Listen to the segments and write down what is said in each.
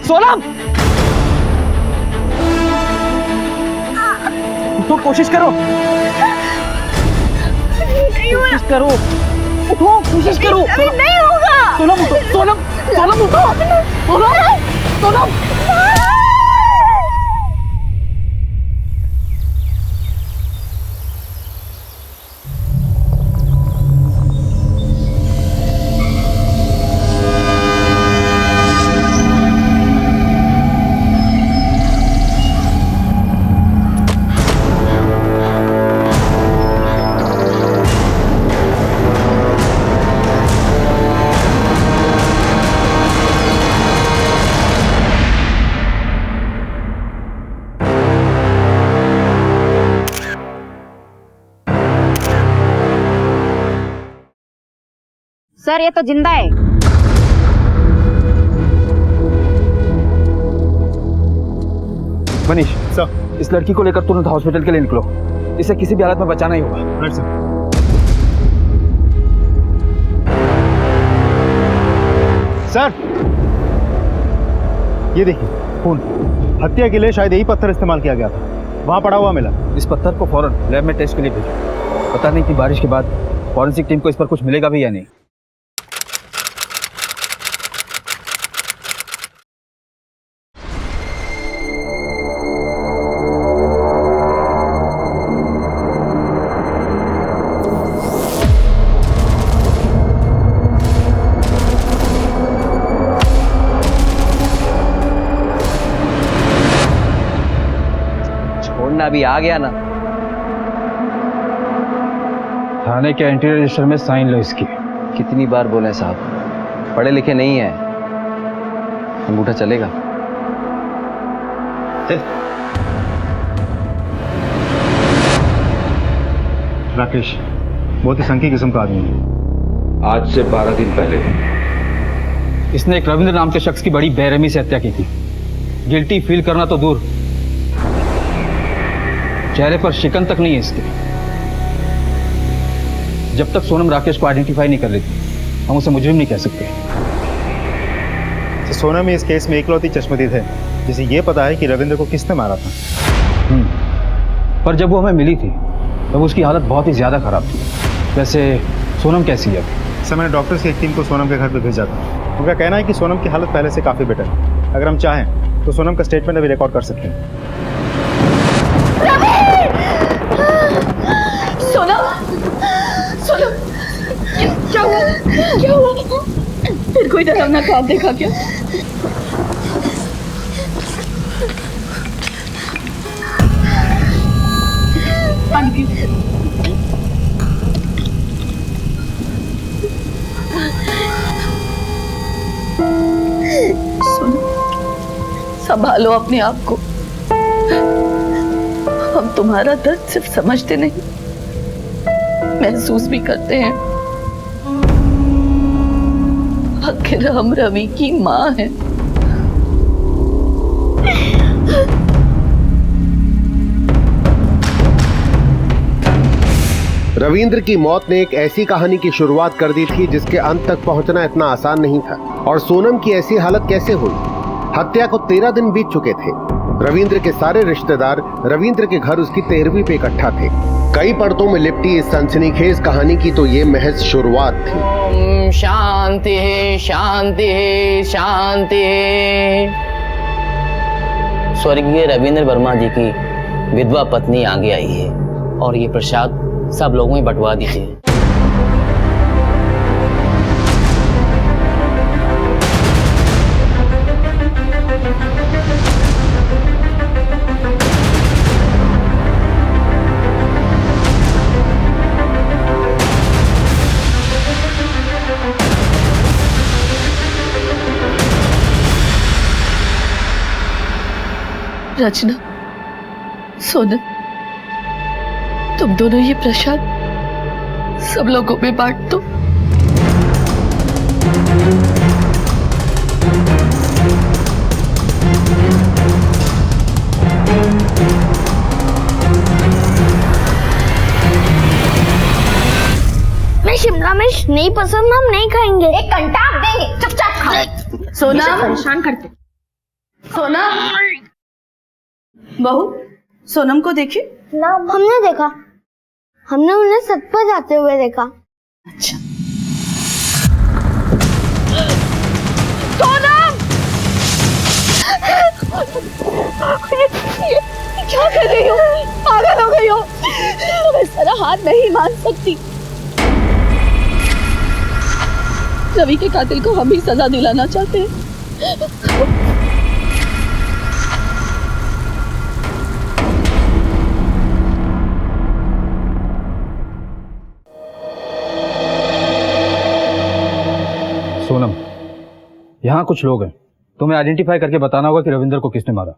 सोनम, तो कोशिश करो, कोशिश करो, उठो, कोशिश करो। अभी नहीं होगा। सोनम उठो, सोनम, सोनम उठो, सोनम, सोनम। सर ये तो जिंदा है। मनीष सर, इस लड़की को लेकर तुरंत हॉस्पिटल के लिए निकलो, इसे किसी भी हालत में बचाना ही होगा। Right sir. सर ये देखिए खून, हत्या के लिए शायद यही पत्थर इस्तेमाल किया गया था, वहां पड़ा हुआ मिला। इस पत्थर को फौरन लैब में टेस्ट के लिए भेजो। पता नहीं कि बारिश के बाद फॉरेंसिक टीम को इस पर कुछ मिलेगा भी या नहीं। अभी आ गया ना। थाने के एंट्री रजिस्टर में साइन लो इसकी। कितनी बार बोले साहब, पढ़े लिखे नहीं है, अंगूठा चलेगा। राकेश बहुत ही संकी किस्म का आदमी है। आज से 12 दिन पहले इसने एक रविंद्र नाम के शख्स की बड़ी बेरहमी से हत्या की थी। गिल्टी फील करना तो दूर, चेहरे पर शिकन तक नहीं है इसके। जब तक सोनम राकेश को आइडेंटिफाई नहीं कर लेती हम उसे मुजरिम नहीं कह सकते। तो सोनम इस केस में एकलौती चश्मदीद है जिसे ये पता है कि रविंद्र को किसने मारा था। पर जब वो हमें मिली थी तब उसकी हालत बहुत ही ज्यादा खराब थी। वैसे सोनम कैसी है अभी? सर मैंने डॉक्टर्स की एक टीम को सोनम के घर पर भेजा था। उनका कहना है कि सोनम की हालत पहले से काफ़ी बेटर है। अगर हम चाहें तो सोनम का स्टेटमेंट अभी रिकॉर्ड कर सकते हैं। सोनम, सोनम, क्या हुआ? क्या हुआ? फिर कोई डरावना ख्वाब देखा क्या? सोनम, संभालो अपने आप को। हम तुम्हारा दर्द सिर्फ समझते नहीं, महसूस भी करते हैं। आखिर हम रवि की माँ हैं। रविंद्र की मौत ने एक ऐसी कहानी की शुरुआत कर दी थी जिसके अंत तक पहुंचना इतना आसान नहीं था। और सोनम की ऐसी हालत कैसे हुई? हत्या को 13 दिन बीत चुके थे। रविंद्र के सारे रिश्तेदार रविंद्र के घर उसकी 13वीं पे इकट्ठा थे। कई परतों में लिपटी इस सनसनीखेज कहानी की तो ये महज शुरुआत थी। ओम शांति शांति शांति। स्वर्गीय रविंद्र वर्मा जी की विधवा पत्नी आगे आई है और ये प्रसाद सब लोगों में बंटवा दीजिए। रचना, सोनम, तुम दोनों ये प्रसाद सब लोगों में बांट दो। मैं शिमला मिर्च नहीं पसंद, हम नहीं खाएंगे। एक घंटा आप देंगे, चुपचाप खाओ। सोनम, परेशान करते। सोनम, बहू सोनम को देखी? ना हमने देखा, हमने उन्हें छत पर जाते हुए देखा। अच्छा। सोनम! ये क्या कर रही हो? पागल हो गई हो? तुम इस तरह हार नहीं मान सकती। रवि के कातिल को हम ही सजा दिलाना चाहते हैं। सोनम, यहाँ कुछ लोग हैं, तुम्हें आइडेंटिफाई करके बताना होगा कि रविंदर को किसने मारा।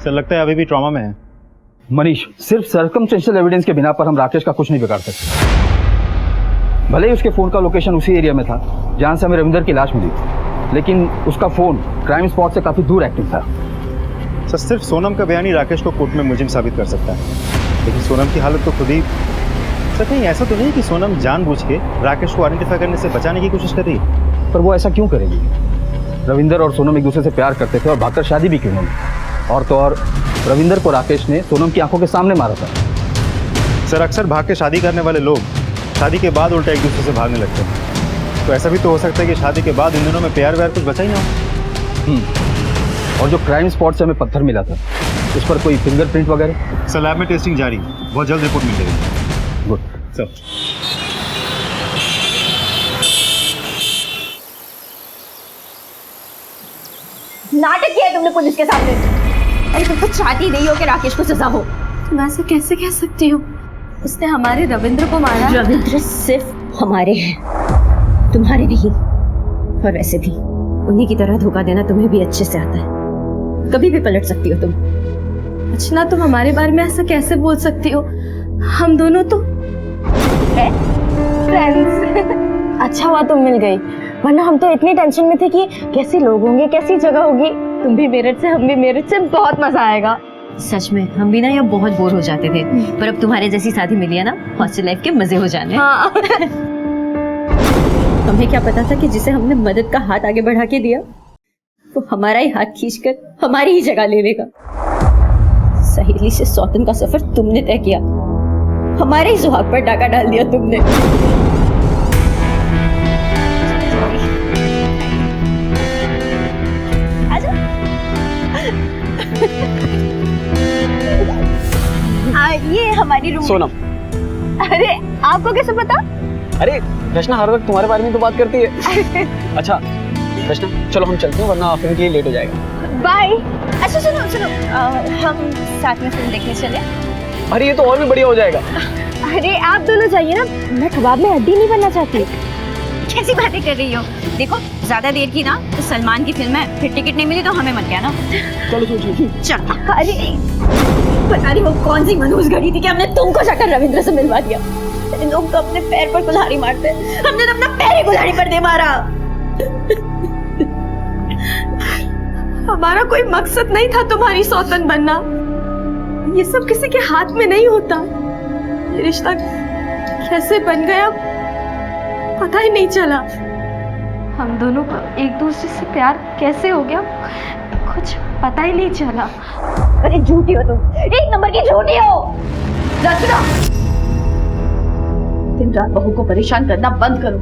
सर लगता है अभी भी ट्रॉमा में है। मनीष, सिर्फ सर्कमस्टेंशियल एविडेंस के बिना पर हम राकेश का कुछ नहीं बिगाड़ सकते। भले ही उसके फोन का लोकेशन उसी एरिया में था जहां से हमें रविंदर की लाश मिली, लेकिन उसका फोन क्राइम स्पॉट से काफी दूर एक्टिव था। सर सिर्फ सोनम का बयान ही राकेश को कोर्ट में मुजरिम साबित कर सकता है, लेकिन सोनम की हालत तो खुद ही। सर कहीं ऐसा तो नहीं कि सोनम जानबूझ के राकेश को आइडेंटिफाई करने से बचाने की कोशिश कर रही है? पर वो ऐसा क्यों करेगी? रविंदर और सोनम एक दूसरे से प्यार करते थे और भागकर शादी भी की उन्होंने। और तो और रविंदर को राकेश ने सोनम की आंखों के सामने मारा था। सर अक्सर भाग के शादी करने वाले लोग शादी के बाद उल्टा एक दूसरे से भागने लगते हैं, तो ऐसा भी तो हो सकता है कि शादी के बाद इन दोनों में प्यार व्यार कुछ बचा ही ना हो। और जो क्राइम स्पॉट से हमें पत्थर मिला था, उस पर कोई फिंगरप्रिंट वगैरह? सर लैब में टेस्टिंग जारी, बहुत जल्द रिपोर्ट मिल जाएगी। Good sir. नाटक किया है तुमने पुलिस के सामने। अरे तुम तो चाहती नहीं हो कि राकेश को सजा हो। तुम ऐसे कैसे कह सकती हो? उसने हमारे रविंद्र को मारा। रविंद्र सिर्फ हमारे हैं, तुम्हारे नहीं। और वैसे भी उन्हीं की तरह धोखा देना तुम्हें भी अच्छे से आता है, कभी भी पलट सकती हो तुम। अच्छा, तुम हमारे बारे में ऐसा कैसे बोल सकती हो? हम दोनों तो फ्रेंड्स। अच्छा हुआ तुम मिल गई, वरना हम तो इतनी टेंशन में थे कि कैसे लोग होंगे, कैसी जगह होगी। तुम भी मेरठ से, हम भी मेरठ से, बहुत मजा आएगा। सच में हम भी ना यहाँ बहुत बोर हो जाते थे, पर अब तुम्हारे जैसी साथी मिली है ना, हॉस्टल लाइफ के मजे हो जाने। हाँ। हमें क्या पता था कि जिसे हमने मदद का हाथ आगे बढ़ा के दिया, वो हमारा ही हाथ खींचकर हमारी ही जगह ले लेगा। सहेली से सौतन का सफर तुमने तय किया, हमारे ही सुहाग पर डाका डाल दिया तुमने। ये हमारी रूम। सोनम। अरे आपको कैसे पता? अरे रचना हर वक्त तुम्हारे बारे में तो बात करती है। अच्छा रचना चलो हम चलते हैं, वरना फिल्म के लिए लेट हो जाएगा। बाय। अच्छा सुनो सुनो, हम साथ में फिल्म देखने चले। अरे ये तो और भी बढ़िया हो जाएगा। अरे आप दोनों जाइए ना, मैं कबाब में हड्डी नहीं बनना चाहती। कैसी बातें कर रही हो? देखो ज्यादा देर की ना तो सलमान की फिल्म है, फिर टिकट नहीं मिली तो हमें मत कहना। चलो चल। अरे पता नहीं वो कौन सी मनहूस घड़ी थी कि हमने तुमको जाकर रविंद्र से मिलवा दिया। लोग तो अपने पैर पर कुल्हाड़ी मारते, हमने तो अपना पैर ही कुल्हाड़ी पर दे मारा। हमारा कोई मकसद नहीं था तुम्हारी सौतन बनना। ये सब किसी के हाथ में नहीं होता। ये रिश्ता कैसे बन गया पता ही नहीं चला। हम दोनों को एक दूसरे से प्यार कैसे हो गया कुछ पता ही नहीं चला। अरे झूठी हो तुम, एक नंबर की झूठी हो। रचना, दिन रात बहू को परेशान करना बंद करो।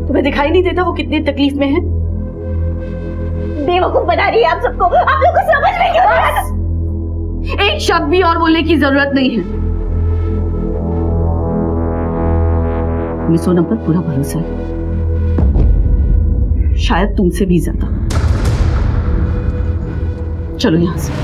तुम्हें दिखाई नहीं देता वो कितनी तकलीफ में है? बेवकूफ बना रही है आप सबको। आप लोग को समझ में क्यों नहीं आता? एक शब्द भी और बोलने की जरूरत नहीं है। हमें सोनम पर पूरा भरोसा है। शायद तुमसे भी ज्यादा। चलो यहां से।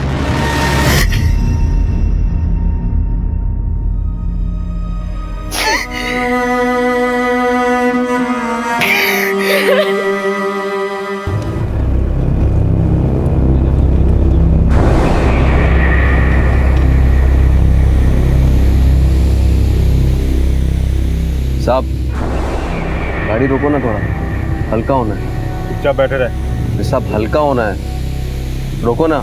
साहब गाड़ी रोको ना, थोड़ा हल्का होना है। चुपचाप बैठे रहे। साहब हल्का होना है, रोको ना।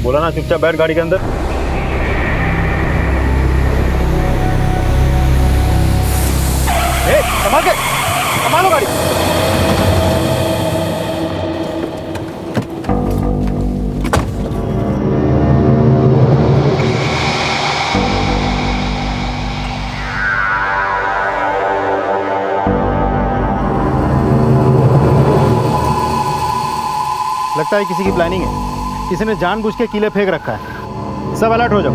बोला ना चुपचाप बैठ गाड़ी के अंदर। संभाल के, संभालो गाड़ी। लगता है किसी की प्लानिंग है, किसी ने जानबूझ के कीले फेंक रखा है। सब अलर्ट हो जाओ,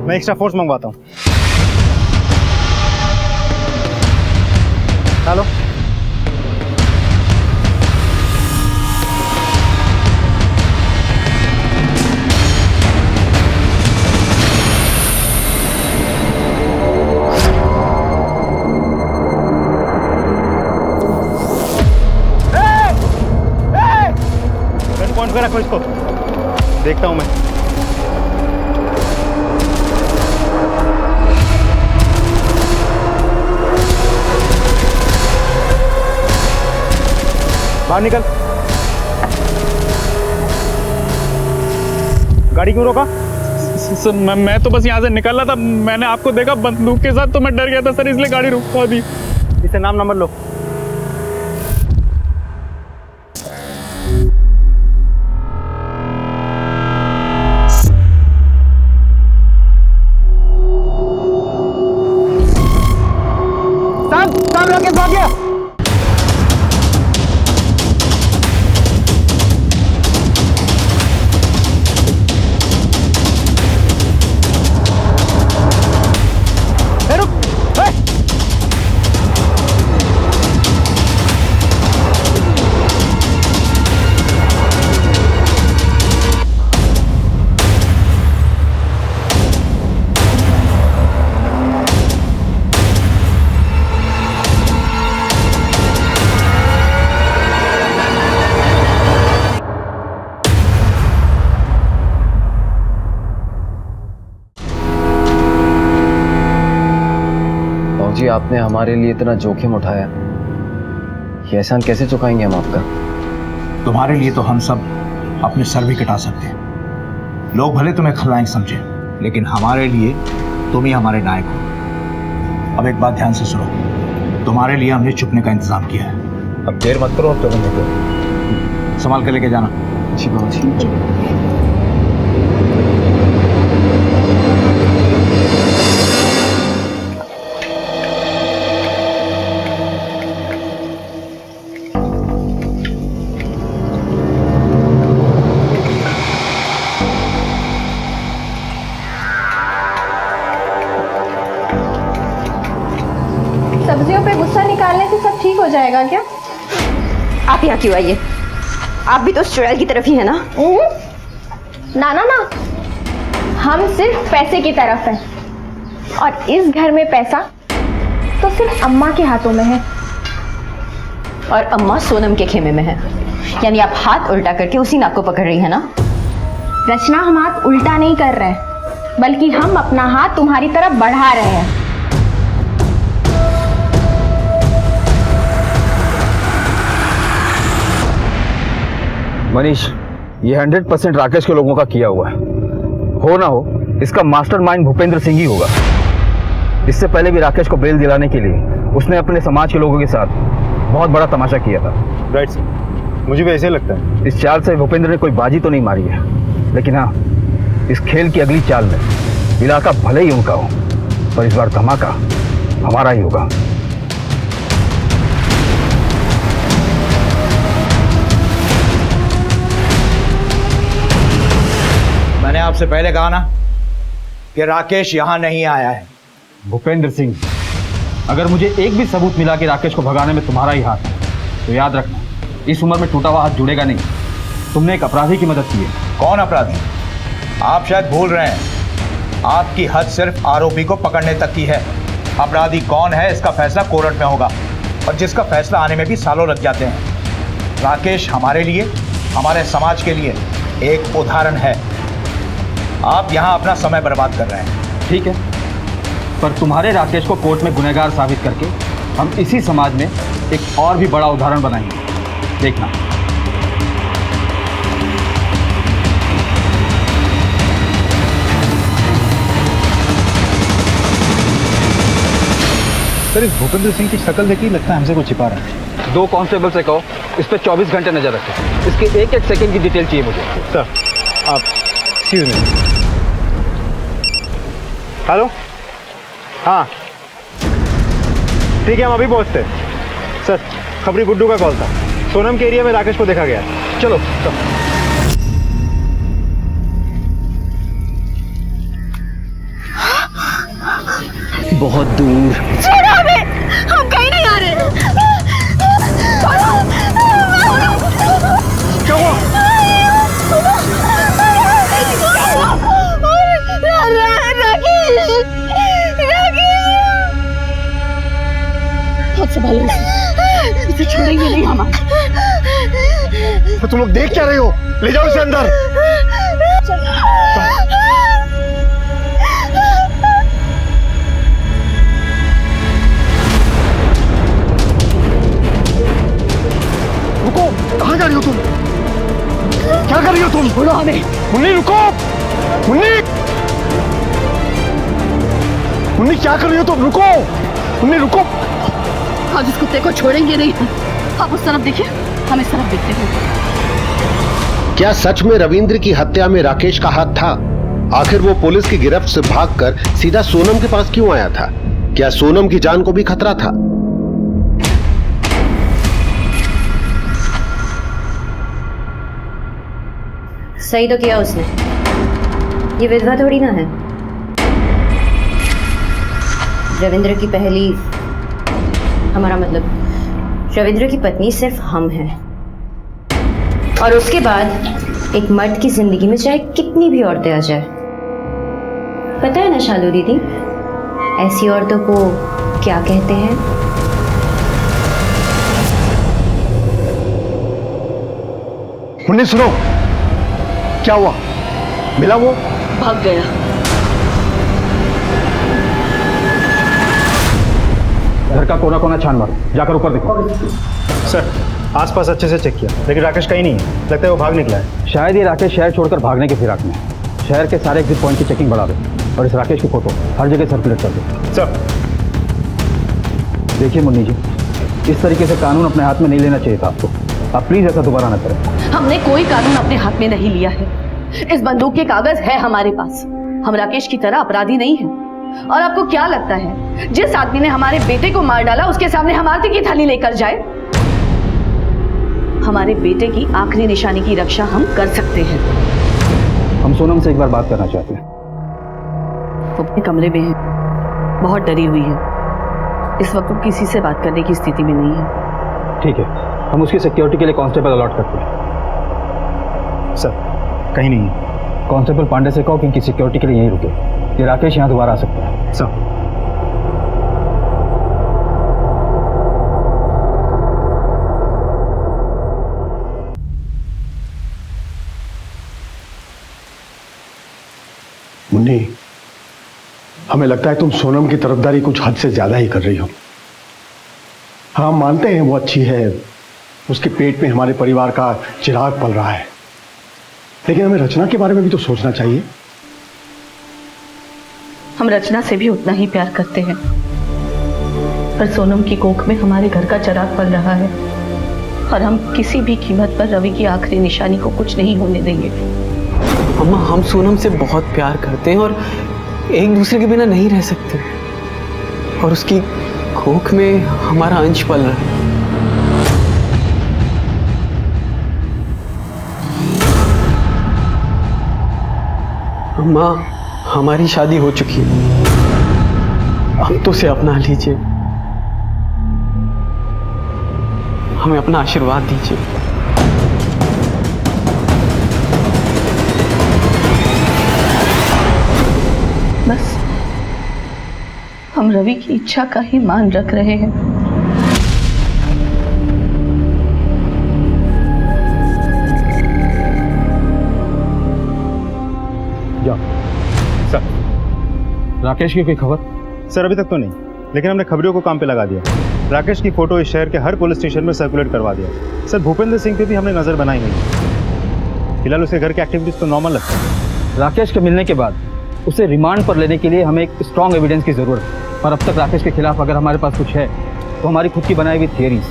मैं एक्स्ट्रा फोर्स मंगवाता हूँ। हेलो, पॉइंट पे रखो इसको, देखता हूं मैं। बाहर निकल। गाड़ी क्यों रोका? सर मैं तो बस यहाँ से निकल रहा था, मैंने आपको देखा बंदूक के साथ तो मैं डर गया था सर, इसलिए गाड़ी रुकवा दी। इसे नाम नंबर लो। साहब राकेश भाग गया। जी आपने हमारे लिए इतना जोखिम उठाया, ये एहसान कैसे चुकाएंगे हम आपका? तुम्हारे लिए तो हम सब अपने सर भी कटा सकते हैं। लोग भले तुम्हें खलनायक समझे, लेकिन हमारे लिए तुम ही हमारे नायक हो। अब एक बात ध्यान से सुनो, तुम्हारे लिए हमने छुपने का इंतजाम किया है। अब देर मत करो, अब तुरंत निकलो। संभाल कर लेके जाना। जी बाबा जी। सब्जियों पे गुस्सा निकालने से सब ठीक हो जाएगा क्या? आप यहाँ क्यों आइए? आप भी तो उस चुड़ैल की तरफ ही है ना? ना ना ना, हम सिर्फ पैसे की तरफ हैं, और इस घर में पैसा तो सिर्फ अम्मा के हाथों में है, और अम्मा सोनम के खेमे में है। यानी आप हाथ उल्टा करके उसी नाक को पकड़ रही है ना? रचना, हम हाथ उल्टा नहीं कर रहे, बल्कि हम अपना हाथ तुम्हारी तरफ बढ़ा रहे हैं। मनीष, ये 100% राकेश के लोगों का किया हुआ है। हो ना हो, इसका मास्टरमाइंड भूपेंद्र सिंह ही होगा। इससे पहले भी राकेश को बेल दिलाने के लिए उसने अपने समाज के लोगों के साथ बहुत बड़ा तमाशा किया था। राइट सर, मुझे भी ऐसे लगता है। इस चाल से भूपेंद्र ने कोई बाजी तो नहीं मारी है, लेकिन हाँ, इस खेल की अगली चाल में इलाका भले ही उनका हो, पर इस बार धमाका हमारा ही होगा। मैंने आपसे पहले कहा ना कि राकेश यहां नहीं आया है। भूपेंद्र सिंह, अगर मुझे एक भी सबूत मिला कि राकेश को भगाने में तुम्हारा ही हाथ है, तो याद रखना इस उम्र में टूटा हुआ हाथ जुड़ेगा नहीं। तुमने एक अपराधी की मदद की है। कौन अपराधी? आप शायद भूल रहे हैं, आपकी हद सिर्फ आरोपी को पकड़ने तक की है। अपराधी कौन है इसका फैसला कोर्ट में होगा, और जिसका फैसला आने में भी सालों लग जाते हैं। राकेश हमारे लिए, हमारे समाज के लिए एक उदाहरण है। आप यहाँ अपना समय बर्बाद कर रहे हैं। ठीक है, पर तुम्हारे राकेश को कोर्ट में गुनहगार साबित करके हम इसी समाज में एक और भी बड़ा उदाहरण बनाएंगे, देखना। सर, इस भूपेंद्र सिंह की शक्ल देखी, लगता है हमसे कुछ छिपा रहा है। 2 कांस्टेबल से कहो इस पे 24 घंटे नजर रखें। इसके एक एक सेकंड की डिटेल चाहिए मुझे। सर, आप एक्सक्यूज मी। हेलो, हाँ ठीक है, हम अभी पहुंचते हैं। सर, खबरी गुड्डू का कॉल था। सोनम के एरिया में राकेश को देखा गया है। चलो चलो। बहुत दूर। छोड़ो हमें, हम कहीं नहीं आ रहे। क्या हुआ? इसे छोड़ेंगे नहीं हम। तो तुम लोग देख क्या रहे हो? ले जाओ इसे अंदर। रुको, कहाँ जा रही हो तुम? क्या कर रही हो तुम? छोड़ो हमें। मुन्नी रुको, मुन्नी, मुन्नी क्या कर रही हो तुम? रुको मुन्नी, रुको। हम इस कुत्ते को छोड़ेंगे नहीं। आप उस तरफ देखिए, हम इस तरफ देखते हैं। क्या सच में रविंद्र की हत्या में राकेश का हाथ था? आखिर वो पुलिस की गिरफ्त से भागकर सीधा सोनम के पास क्यों आया था? क्या सोनम की जान को भी खतरा था? सही तो किया उसने। ये विधवा थोड़ी ना है। रविंद्र की पहली, हमारा मतलब रविंद्र की पत्नी सिर्फ हम हैं, और उसके बाद एक मर्द की जिंदगी में चाहे कितनी भी औरतें आ जाए। पता है ना शालू दीदी, ऐसी औरतों को क्या कहते हैं? मुन्नी सुनो, क्या हुआ? मिला वो? भाग गया। घर का कोना कोना छान मारो, जाकर ऊपर देखो। सर, आसपास अच्छे से चेक किया, लेकिन राकेश कहीं नहीं है। लगता है वो भाग निकला है। शायद ये राकेश शहर छोड़कर भागने के फिराक में है। शहर के सारे एग्जिट पॉइंट की चेकिंग बढ़ा दो और इस राकेश की फोटो हर जगह सर्कुलेट कर दो। सर, देखिए मुन्नी जी, इस तरीके से कानून अपने हाथ में नहीं लेना चाहिए था आपको। आप प्लीज ऐसा दोबारा ना करें। हमने कोई कानून अपने हाथ में नहीं लिया है। इस बंदूक के कागज है हमारे पास। हम राकेश की तरह अपराधी नहीं हैं। और आपको क्या लगता है जिस आदमी ने हमारे बेटे को मार डाला उसके सामने हम आरती की थाली लेकर जाए? हमारे बेटे की आखिरी निशानी की रक्षा हम कर सकते हैं। हम सोनम से एक बार बात करना चाहते हैं। वो अपने कमरे में है, बहुत डरी हुई है। इस वक्त वो किसी से बात करने की स्थिति में नहीं है। ठीक है, हम उसकी सिक्योरिटी के लिए कांस्टेबल अलॉट करते हैं। सर, कहीं नहीं है। कांस्टेबल पांडे से कहो कि इनकी सिक्योरिटी के लिए यहीं रुके। ये राकेश यहाँ दोबारा आ सकता है। सर, मुन्नी, हमें लगता है तुम सोनम की तरफदारी कुछ हद से ज्यादा ही कर रही हो। हाँ, मानते हैं वो अच्छी है, उसके पेट में हमारे परिवार का चिराग पल रहा है, लेकिन हमें रचना के बारे में भी तो सोचना चाहिए। हम रचना से भी उतना ही प्यार करते हैं, पर सोनम की कोख में हमारे घर का चिराग पल रहा है और हम किसी भी कीमत पर रवि की आखिरी निशानी को कुछ नहीं होने देंगे। अम्मा, हम सोनम से बहुत प्यार करते हैं और एक दूसरे के बिना नहीं रह सकते, और उसकी कोख में हमारा अंश पल रहा है। अम्मा, हमारी शादी हो चुकी है, अब तो उसे अपना लीजिए। हमें अपना आशीर्वाद दीजिए। बस हम रवि की इच्छा का ही मान रख रहे हैं। जाओ। सर, राकेश की कोई खबर? सर अभी तक तो नहीं, लेकिन हमने खबरियों को काम पे लगा दिया। राकेश की फोटो इस शहर के हर पुलिस स्टेशन में सर्कुलेट करवा दिया। सर भूपेंद्र सिंह पे भी हमने नजर बनाई नहीं। फिलहाल उसके घर की एक्टिविटीज तो नॉर्मल लगता है। राकेश के मिलने के बाद उसे रिमांड पर लेने के लिए हमें एक स्ट्रॉन्ग एविडेंस की जरूरत है, और अब तक राकेश के खिलाफ अगर हमारे पास कुछ है तो हमारी खुद की बनाई हुई थियरीज।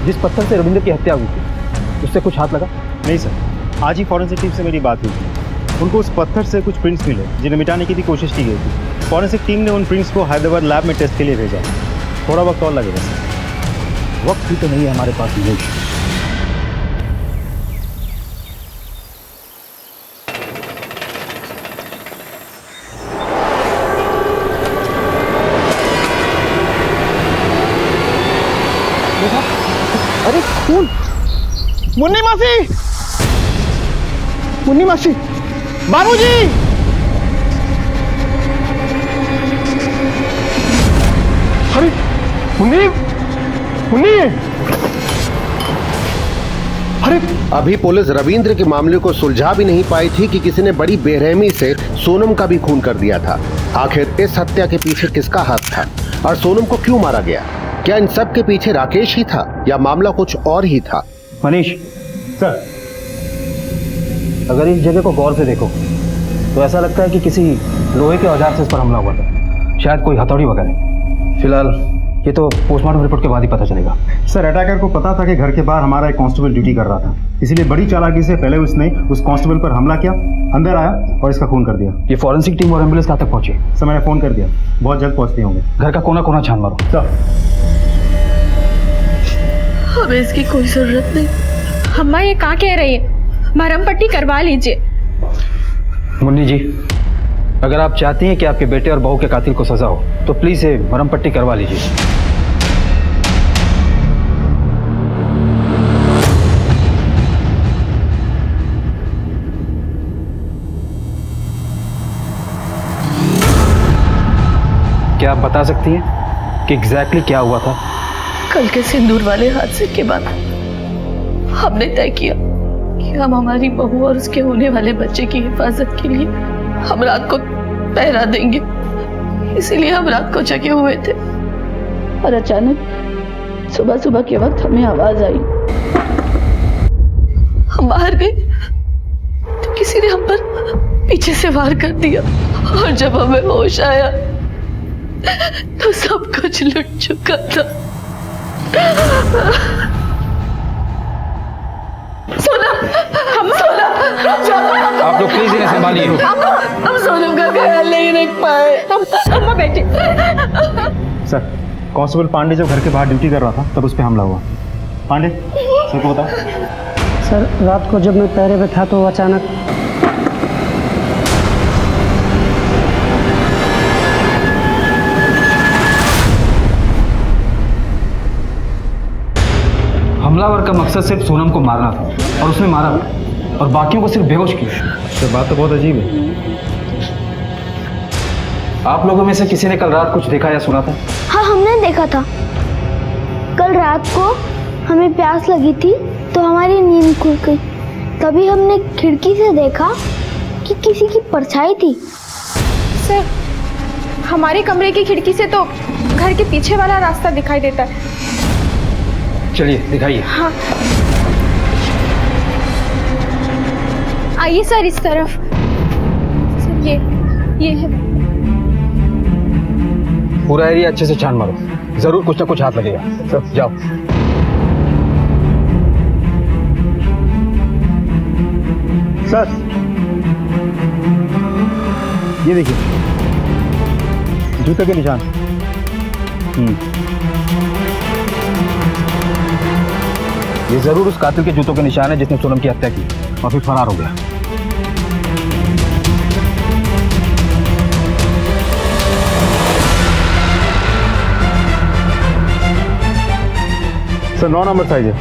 जिस पत्थर से रविंद्र की हत्या हुई थी उससे कुछ हाथ लगा? नहीं सर, आज ही फॉरेंसिक टीम से मेरी बात हुई थी। उनको उस पत्थर से कुछ प्रिंट्स मिले जिन्हें मिटाने की भी कोशिश की गई थी। फॉरेंसिक टीम ने उन प्रिंट्स को हैदराबाद लैब में टेस्ट के लिए भेजा। थोड़ा वक्त और लगेगा सर। वक्त भी तो नहीं है हमारे पास। अरे खून! मुन्नी मासी! मुन्नी मासी! बाबूजी! अरे मुन्नी! मुन्नी! अरे अभी पुलिस रविंद्र के मामले को सुलझा भी नहीं पाई थी कि किसी ने बड़ी बेरहमी से सोनम का भी खून कर दिया था। आखिर इस हत्या के पीछे किसका हाथ था और सोनम को क्यों मारा गया? क्या इन सब के पीछे राकेश ही था या मामला कुछ और ही था? मनीष सर, अगर इस जगह को गौर से देखो तो ऐसा लगता है कि किसी लोहे के औजार से इस पर हमला हुआ था, शायद कोई हथौड़ी वगैरह। फिलहाल ये तो पोस्टमार्टम रिपोर्ट के बाद ही पता चलेगा। सर अटैकर को पता था कि घर के बाहर हमारा एक कांस्टेबल ड्यूटी कर रहा था, इसलिए बड़ी चालाकी से पहले उसने उस कांस्टेबल पर हमला किया, अंदर आया और इसका खून कर दिया। ये फॉरेंसिक टीम और एम्बुलेंस कहाँ तक पहुंची? सर मैंने फोन कर दिया, बहुत जल्द पहुंचते होंगे। घर का कोना कोना छान मारो। सर हमें इसकी कोई जरूरत नहीं। अम्मा ये क्या कह रही है? मरहम पट्टी करवा लीजिए। मुन्नी जी, अगर आप चाहती हैं कि आपके बेटे और बहू के कातिल को सजा हो तो प्लीज ये मरहम पट्टी करवा लीजिए। क्या आप बता सकती हैं कि एग्जैक्टली क्या हुआ था? कल के सिंदूर वाले हादसे के बाद हमने तय किया कि हम हमारी बहू और उसके होने वाले बच्चे की हिफाजत के लिए हम रात को पहरा देंगे। इसीलिए हम रात को जगे हुए थे और अचानक सुबह सुबह के वक्त हमें आवाज आई। हम बाहर गए तो किसी ने हम पर पीछे से वार कर दिया और जब हमें होश आया तो सब कुछ लुट चुका था। सोनम, आप लोग प्लीज इन्हें संभालिए। हम सोनम का ख्याल नहीं रख पाए। अम्मा बेटी। सर, कांस्टेबल पांडे जब घर के बाहर ड्यूटी कर रहा था तब उस पर हमला हुआ। पांडे, सर को बताओ। सर रात को जब मैं पहरे पे था तो अचानक हमलावर का मकसद सिर्फ सोनम को मारना था और उसने मारा और बाकियों को सिर्फ बेहोश किया। तो बात तो बहुत अजीब है। आप लोगों में से किसी ने कल रात कुछ देखा या सुना था? हाँ हमने देखा था। कल रात को हमें प्यास लगी थी तो हमारी नींद खुल गई। तभी हमने खिड़की से देखा कि किसी की परछाई थी। सर हमारे कमरे की खिड़की से तो घर के पीछे वाला रास्ता दिखाई देता है। चलिए दिखाइए। हाँ आइए सर इस तरफ। सर ये है। पूरा एरिया अच्छे से छान मारो, जरूर कुछ ना कुछ हाथ लगेगा। सब जाओ। सर ये देखिए जूते के निशान। ये जरूर उस कातिल के जूतों के निशान है जिसने सोनम की हत्या की और फिर फरार हो गया। सर 9 नंबर साइज है।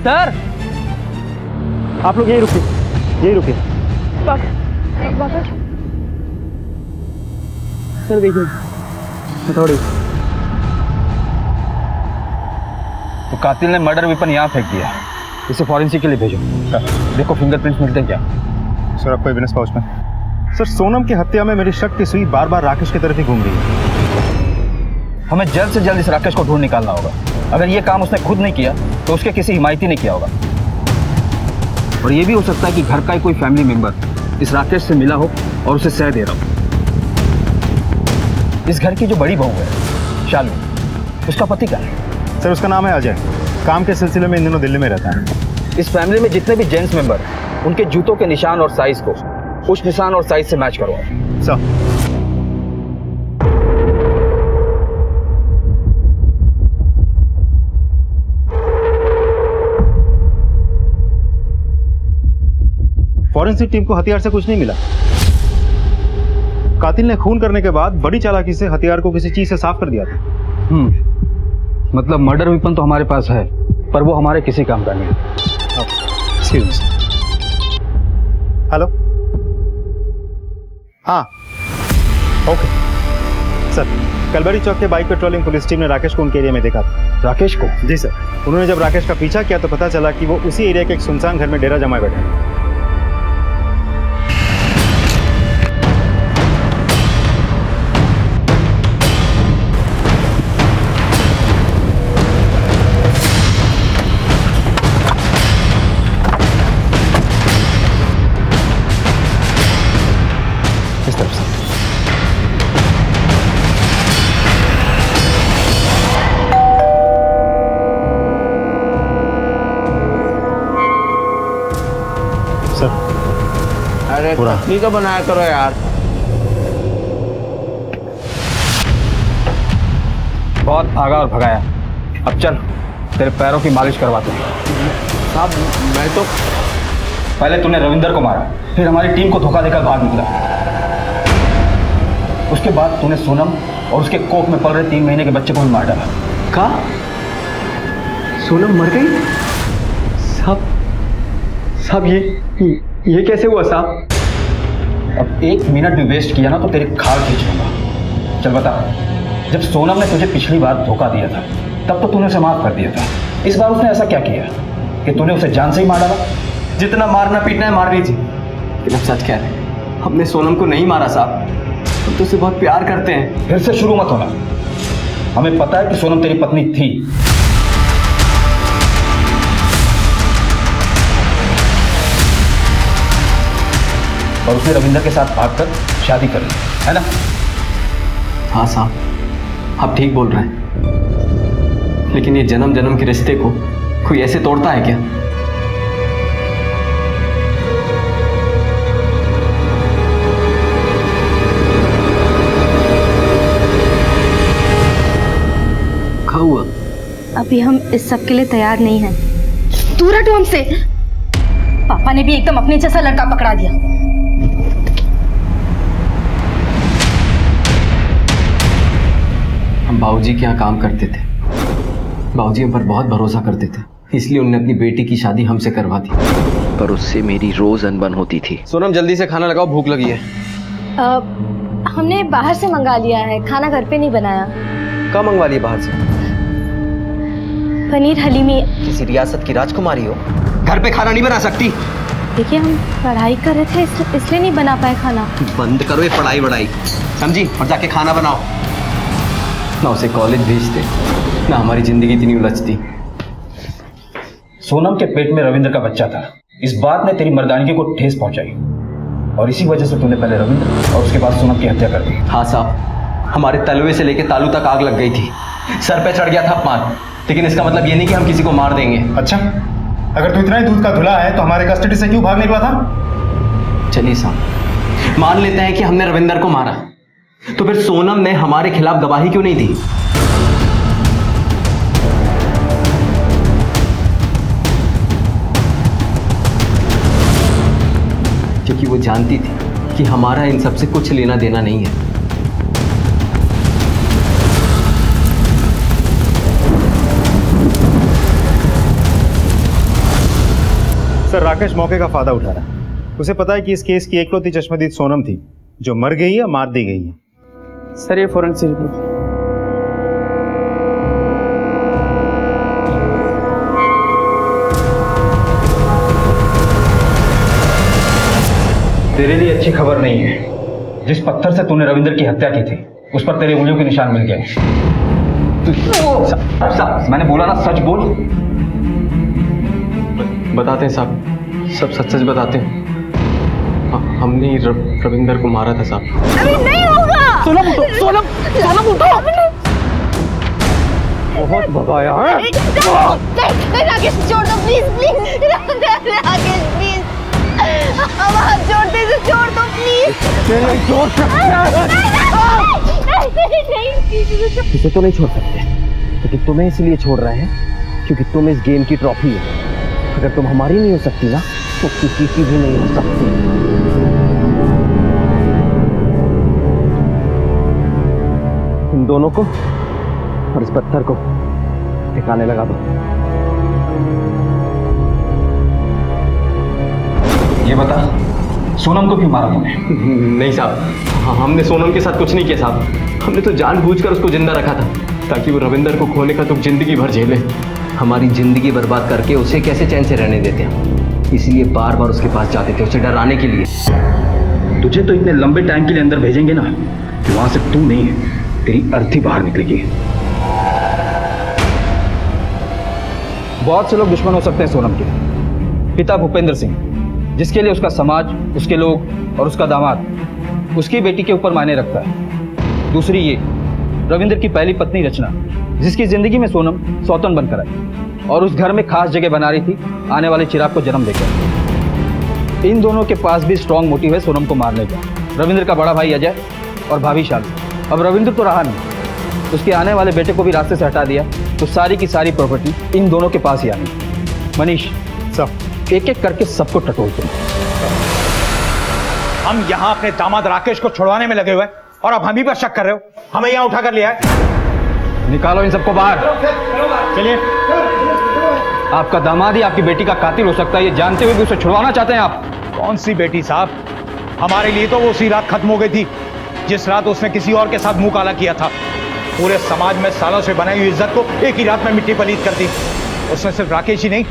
सर आप लोग यही रुकिए, यही रुकिए। सर देखिए थोड़ी। तो कातिल ने मर्डर वेपन यहाँ फेंक दिया, इसे फॉरेंसिक के लिए भेजो। देखो फिंगरप्रिंट्स मिलते हैं क्या। सर आपको एविडेंस पाउच में। सर सोनम की हत्या में मेरी शक की सुई बार बार राकेश की तरफ ही घूम रही है। हमें जल्द से जल्द इस राकेश को ढूंढ निकालना होगा। अगर ये काम उसने खुद नहीं किया तो उसके किसी हिमायती ने किया होगा। और ये भी हो सकता है कि घर का ही कोई फैमिली मेंबर इस राकेश से मिला हो और उसे सह दे रहा हो। इस घर की जो बड़ी बहू है शालू, उसका पति क्या है? सर उसका नाम है अजय। काम के सिलसिले में इन दिनों दिल्ली में रहता है। इस फैमिली में जितने भी जेंट्स मेंबर उनके जूतों के निशान और साइज को उस निशान और साइज से मैच करवाओ। सर फॉरेंसिक टीम को हथियार से कुछ नहीं मिला। कातिल ने खून करने के बाद बड़ी चालाकी से हथियार को किसी चीज से साफ कर दिया था। मतलब मर्डर वेपन तो हमारे पास है, पर वो हमारे किसी काम का नहीं है। हेलो, हाँ ओके सर। कलबरी चौक के बाइक पेट्रोलिंग पुलिस टीम ने राकेश को उनके एरिया में देखा था। राकेश को? जी सर। उन्होंने जब राकेश का पीछा किया तो पता चला कि वो उसी एरिया के एक सुनसान घर में डेरा जमाए बैठे हैं। अरे पत्नी का बनाया करो यार। बहुत भागा और भगाया, अब चल तेरे पैरों की मालिश करवाते हैं। साहब मैं तो पहले तूने रविंदर को मारा, फिर हमारी टीम को धोखा देकर भाग निकला। उसके बाद तूने सोनम और उसके कोख में पल रहे 3 महीने के बच्चे को भी मार डाला। कहा सोनम मर गई? साहब ये कैसे हुआ साहब? अब 1 मिनट भी वेस्ट किया ना तो तेरे खाल खींच लूंगा। चल बता, जब सोनम ने तुझे पिछली बार धोखा दिया था तब तो तूने उसे माफ कर दिया था। इस बार उसने ऐसा क्या किया कि तूने उसे जान से ही मार डाला? जितना मारना पीटना है मार लीजिए, लेकिन सच कह रहे हैं, हमने सोनम को नहीं मारा साहब। हम तो उसे बहुत प्यार करते हैं। फिर से शुरू मत होना। हमें पता है कि सोनम तेरी पत्नी थी, और उसने रविंदर के साथ भागकर शादी कर ली, है ना? हाँ साहब, आप ठीक बोल रहे हैं, लेकिन ये जन्म जन्म के रिश्ते को कोई ऐसे तोड़ता है क्या? क्या हुआ? अभी हम इस सब के लिए तैयार नहीं हैं। दूर हटो हमसे। पापा ने भी एकदम अपने जैसा लड़का पकड़ा दिया। हम बाबूजी के यहाँ काम करते थे। बाबूजी हम पर बहुत भरोसा करते थे, इसलिए उन्होंने अपनी बेटी की शादी हमसे करवा दी। पर उससे मेरी रोज अनबन होती थी। सोनम जल्दी से खाना लगाओ, भूख लगी है। हमने बाहर से मंगा लिया है, खाना घर पे नहीं बनाया। कब मंगवा लिया बाहर से? पनीर हलीमी। किसी रियासत की राजकुमारी हो, घर पे खाना नहीं बना सकती? देखिए हम पढ़ाई कर रहे थे इसलिए नहीं बना पाए खाना। बंद करो ये पढ़ाई वढ़ाई, समझी? और जाके खाना बनाओ। ना उसे कॉलेज भेजते, ना हमारी जिंदगी इतनी उलझती। सोनम के पेट में रविंद्र का बच्चा था, इस बात ने तेरी मर्दानगी को ठेस पहुंचाई, और इसी वजह से तूने पहले रविंद्र और उसके बाद सोनम की हत्या कर दी। हाँ साहब, हमारे तलवे से लेके तालू तक आग लग गई थी, सर पे चढ़ गया था अपमान, लेकिन इसका मतलब ये नहीं कि हम किसी को मार देंगे। अच्छा, अगर तू इतना ही दूध का धुला है तो हमारे कस्टडी से क्यों भाग निकला था? चलिए साहब, मान लेते हैं कि हमने रविंदर को मारा, तो फिर सोनम ने हमारे खिलाफ गवाही क्यों नहीं दी? क्योंकि वो जानती थी कि हमारा इन सब से कुछ लेना देना नहीं है। सर राकेश मौके का फायदा उठा रहा है। उसे पता है कि इस केस की एकलौती चश्मदीद सोनम थी जो मर गई है, मार दी गई है। सर ये फोरेंसिक रिपोर्ट। तेरे लिए अच्छी खबर नहीं है। जिस पत्थर से तूने रविंद्र की हत्या की थी उस पर तेरे उंगलियों के निशान मिल गए। मैंने बोला ना सच बोल। बताते हैं साहब, सब सच सच बताते हैं। हमने ही रविंदर को मारा था साहब। अभी नहीं होगा। सोनम उठो, सोनम, सोनम उठो। बहुत भगाया है। राकेश छोड़ दो प्लीज प्लीज। राकेश प्लीज, अब हाथ जोड़ते से छोड़ दो प्लीज। तेरे छोड़ इसे तो नहीं छोड़ सकते, लेकिन तुम्हें इसलिए छोड़ रहे हैं क्योंकि तुम इस गेम की ट्रॉफी हो। अगर तुम हमारी नहीं हो सकती ना तो किसी की भी नहीं हो सकती। इन दोनों को और इस पत्थर को ठिकाने लगा दो। ये बता, सोनम को क्यों मारा तूने? नहीं साहब, हमने सोनम के साथ कुछ नहीं किया साहब। हमने तो जानबूझकर उसको जिंदा रखा था ताकि वो रविंदर को खोने का दुख जिंदगी भर झेले। हमारी जिंदगी बर्बाद करके उसे कैसे चैन से रहने देते हम, इसलिए बार बार उसके पास जाते थे, उसे डराने के लिए। तुझे तो इतने लंबे टाइम के लिए अंदर भेजेंगे ना कि वहां से तू नहीं है, तेरी अर्थी बाहर निकलेगी। बहुत से लोग दुश्मन हो सकते हैं सोनम के। पिता भूपेंद्र सिंह, जिसके लिए उसका समाज, उसके लोग और उसका दामाद उसकी बेटी के ऊपर मायने रखता है। दूसरी ये रविंद्र की पहली पत्नी रचना, जिसकी जिंदगी में सोनम सौतन बनकर आई और उस घर में खास जगह बना रही थी आने वाले चिराग को जन्म देकर। इन दोनों के पास भी स्ट्रॉन्ग मोटिव है सोनम को मारने का। रविंद्र का बड़ा भाई अजय और भाभी शालू। अब रविंद्र तो रहा नहीं, उसके आने वाले बेटे को भी रास्ते से हटा दिया तो सारी की सारी प्रॉपर्टी इन दोनों के पास ही आनी। मनीष सब एक एक करके सबको टटोलते हैं। हम यहाँ अपने दामाद राकेश को छुड़वाने में लगे हुए और अब हम ही पर शक कर रहे हो। हमें यहाँ उठा कर लिया है। निकालो इन सबको बाहर। चलिए। आपका दामाद ही आपकी बेटी का कातिल हो सकता है, ये जानते हुए भी उसे छुड़वाना चाहते हैं आप। कौन सी बेटी साहब? हमारे लिए तो वो उसी रात खत्म हो गई थी जिस रात उसने किसी और के साथ मुंह काला किया था। पूरे समाज में सालों से बनाई हुई इज्जत को एक ही रात में मिट्टी पलीत कर दी। उसने सिर्फ राकेश ही नहीं,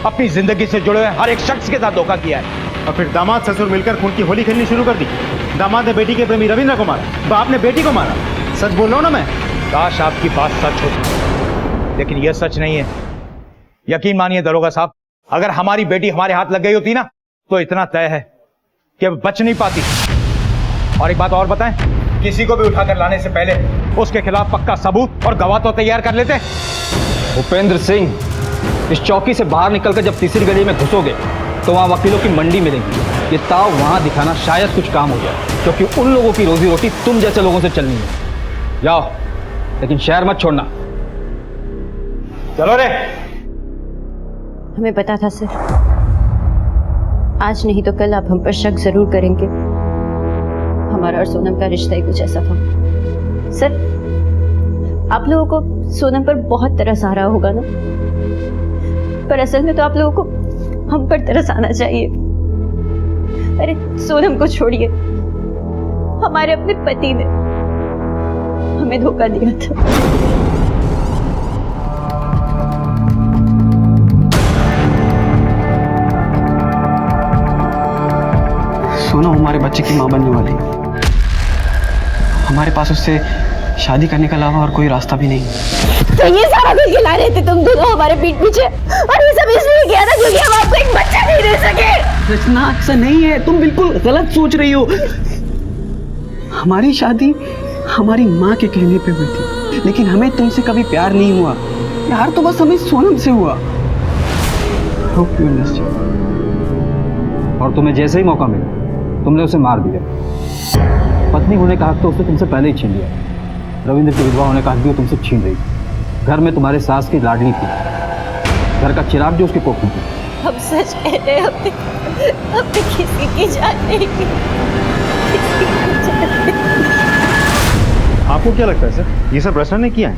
अपनी जिंदगी से जुड़े हुए हर एक शख्स के साथ धोखा किया है। और फिर दामाद ससुर मिलकर खून की होली खेलनी शुरू कर दी। दामाद ने बेटी के प्रेमी रविंद्र को मारा, बाप ने बेटी को मारा। सच बोल रहा हूं ना मैं? काश आपकी बात सच होती, लेकिन यह सच नहीं है। यकीन मानिए दरोगा साहब, अगर हमारी बेटी हमारे हाथ लग गई होती ना तो इतना तय है कि अब बच नहीं पाती। और एक बात और बताएं, किसी को भी उठाकर लाने से पहले उसके खिलाफ पक्का सबूत और गवाह तो तैयार कर लेते। भूपेंद्र सिंह, इस चौकी से बाहर निकलकर जब तीसरी गली में घुसोगे तो वहां वकीलों की मंडी मिलेगी। ये ताव वहां दिखाना शायद कुछ काम हो जाए, क्योंकि उन लोगों की रोजी रोटी तुम जैसे लोगों से चलनी है। जाओ, लेकिन शहर मत छोड़ना। चलो रे। हमें पता था सर, आज नहीं तो कल आप हम पर शक जरूर करेंगे। हमारा और सोनम का रिश्ता ही कुछ ऐसा था। सर, आप लोगों को सोनम पर बहुत तरस आ रहा होगा ना, पर असल में तो आप लोगों को हम पर तरस आना चाहिए। अरे सोनम को छोड़िए, हमारे अपने पति ने हमें धोखा दिया था। सोनम हमारे बच्चे की मां बनने वाली है। हमारे पास उससे शादी करने के अलावा और कोई रास्ता भी नहीं। तो ये सारा कुछ खिला रहे थे तुम दोनों हमारे पीठ पीछे, और ये सब इसलिए किया था क्योंकि हम आपको एक बच्चा नहीं दे सके। रचना, ऐसा नहीं है, तुम बिल्कुल गलत सोच रही हो। हमारी शादी हमारी माँ के कहने पे हुई थी, लेकिन हमें तुमसे कभी प्यार नहीं हुआ। प्यार तो बस हमें सोनम से हुआ। Hope you understand. और तुम्हें जैसे ही मौका मिला तुमने उसे मार दिया। पत्नी होने का हक तो उसने तुमसे पहले ही छीन लिया। रविंद्र की विधवा होने का हक भी वो तुमसे छीन रही। घर में तुम्हारे सास की लाडली थी, घर का चिराग जो उसके कोख में थी। हम सच कह रहे हैं, हमने किसी की जान नहीं की। आपको क्या लगता है सर, ये सब रचना ने किया है?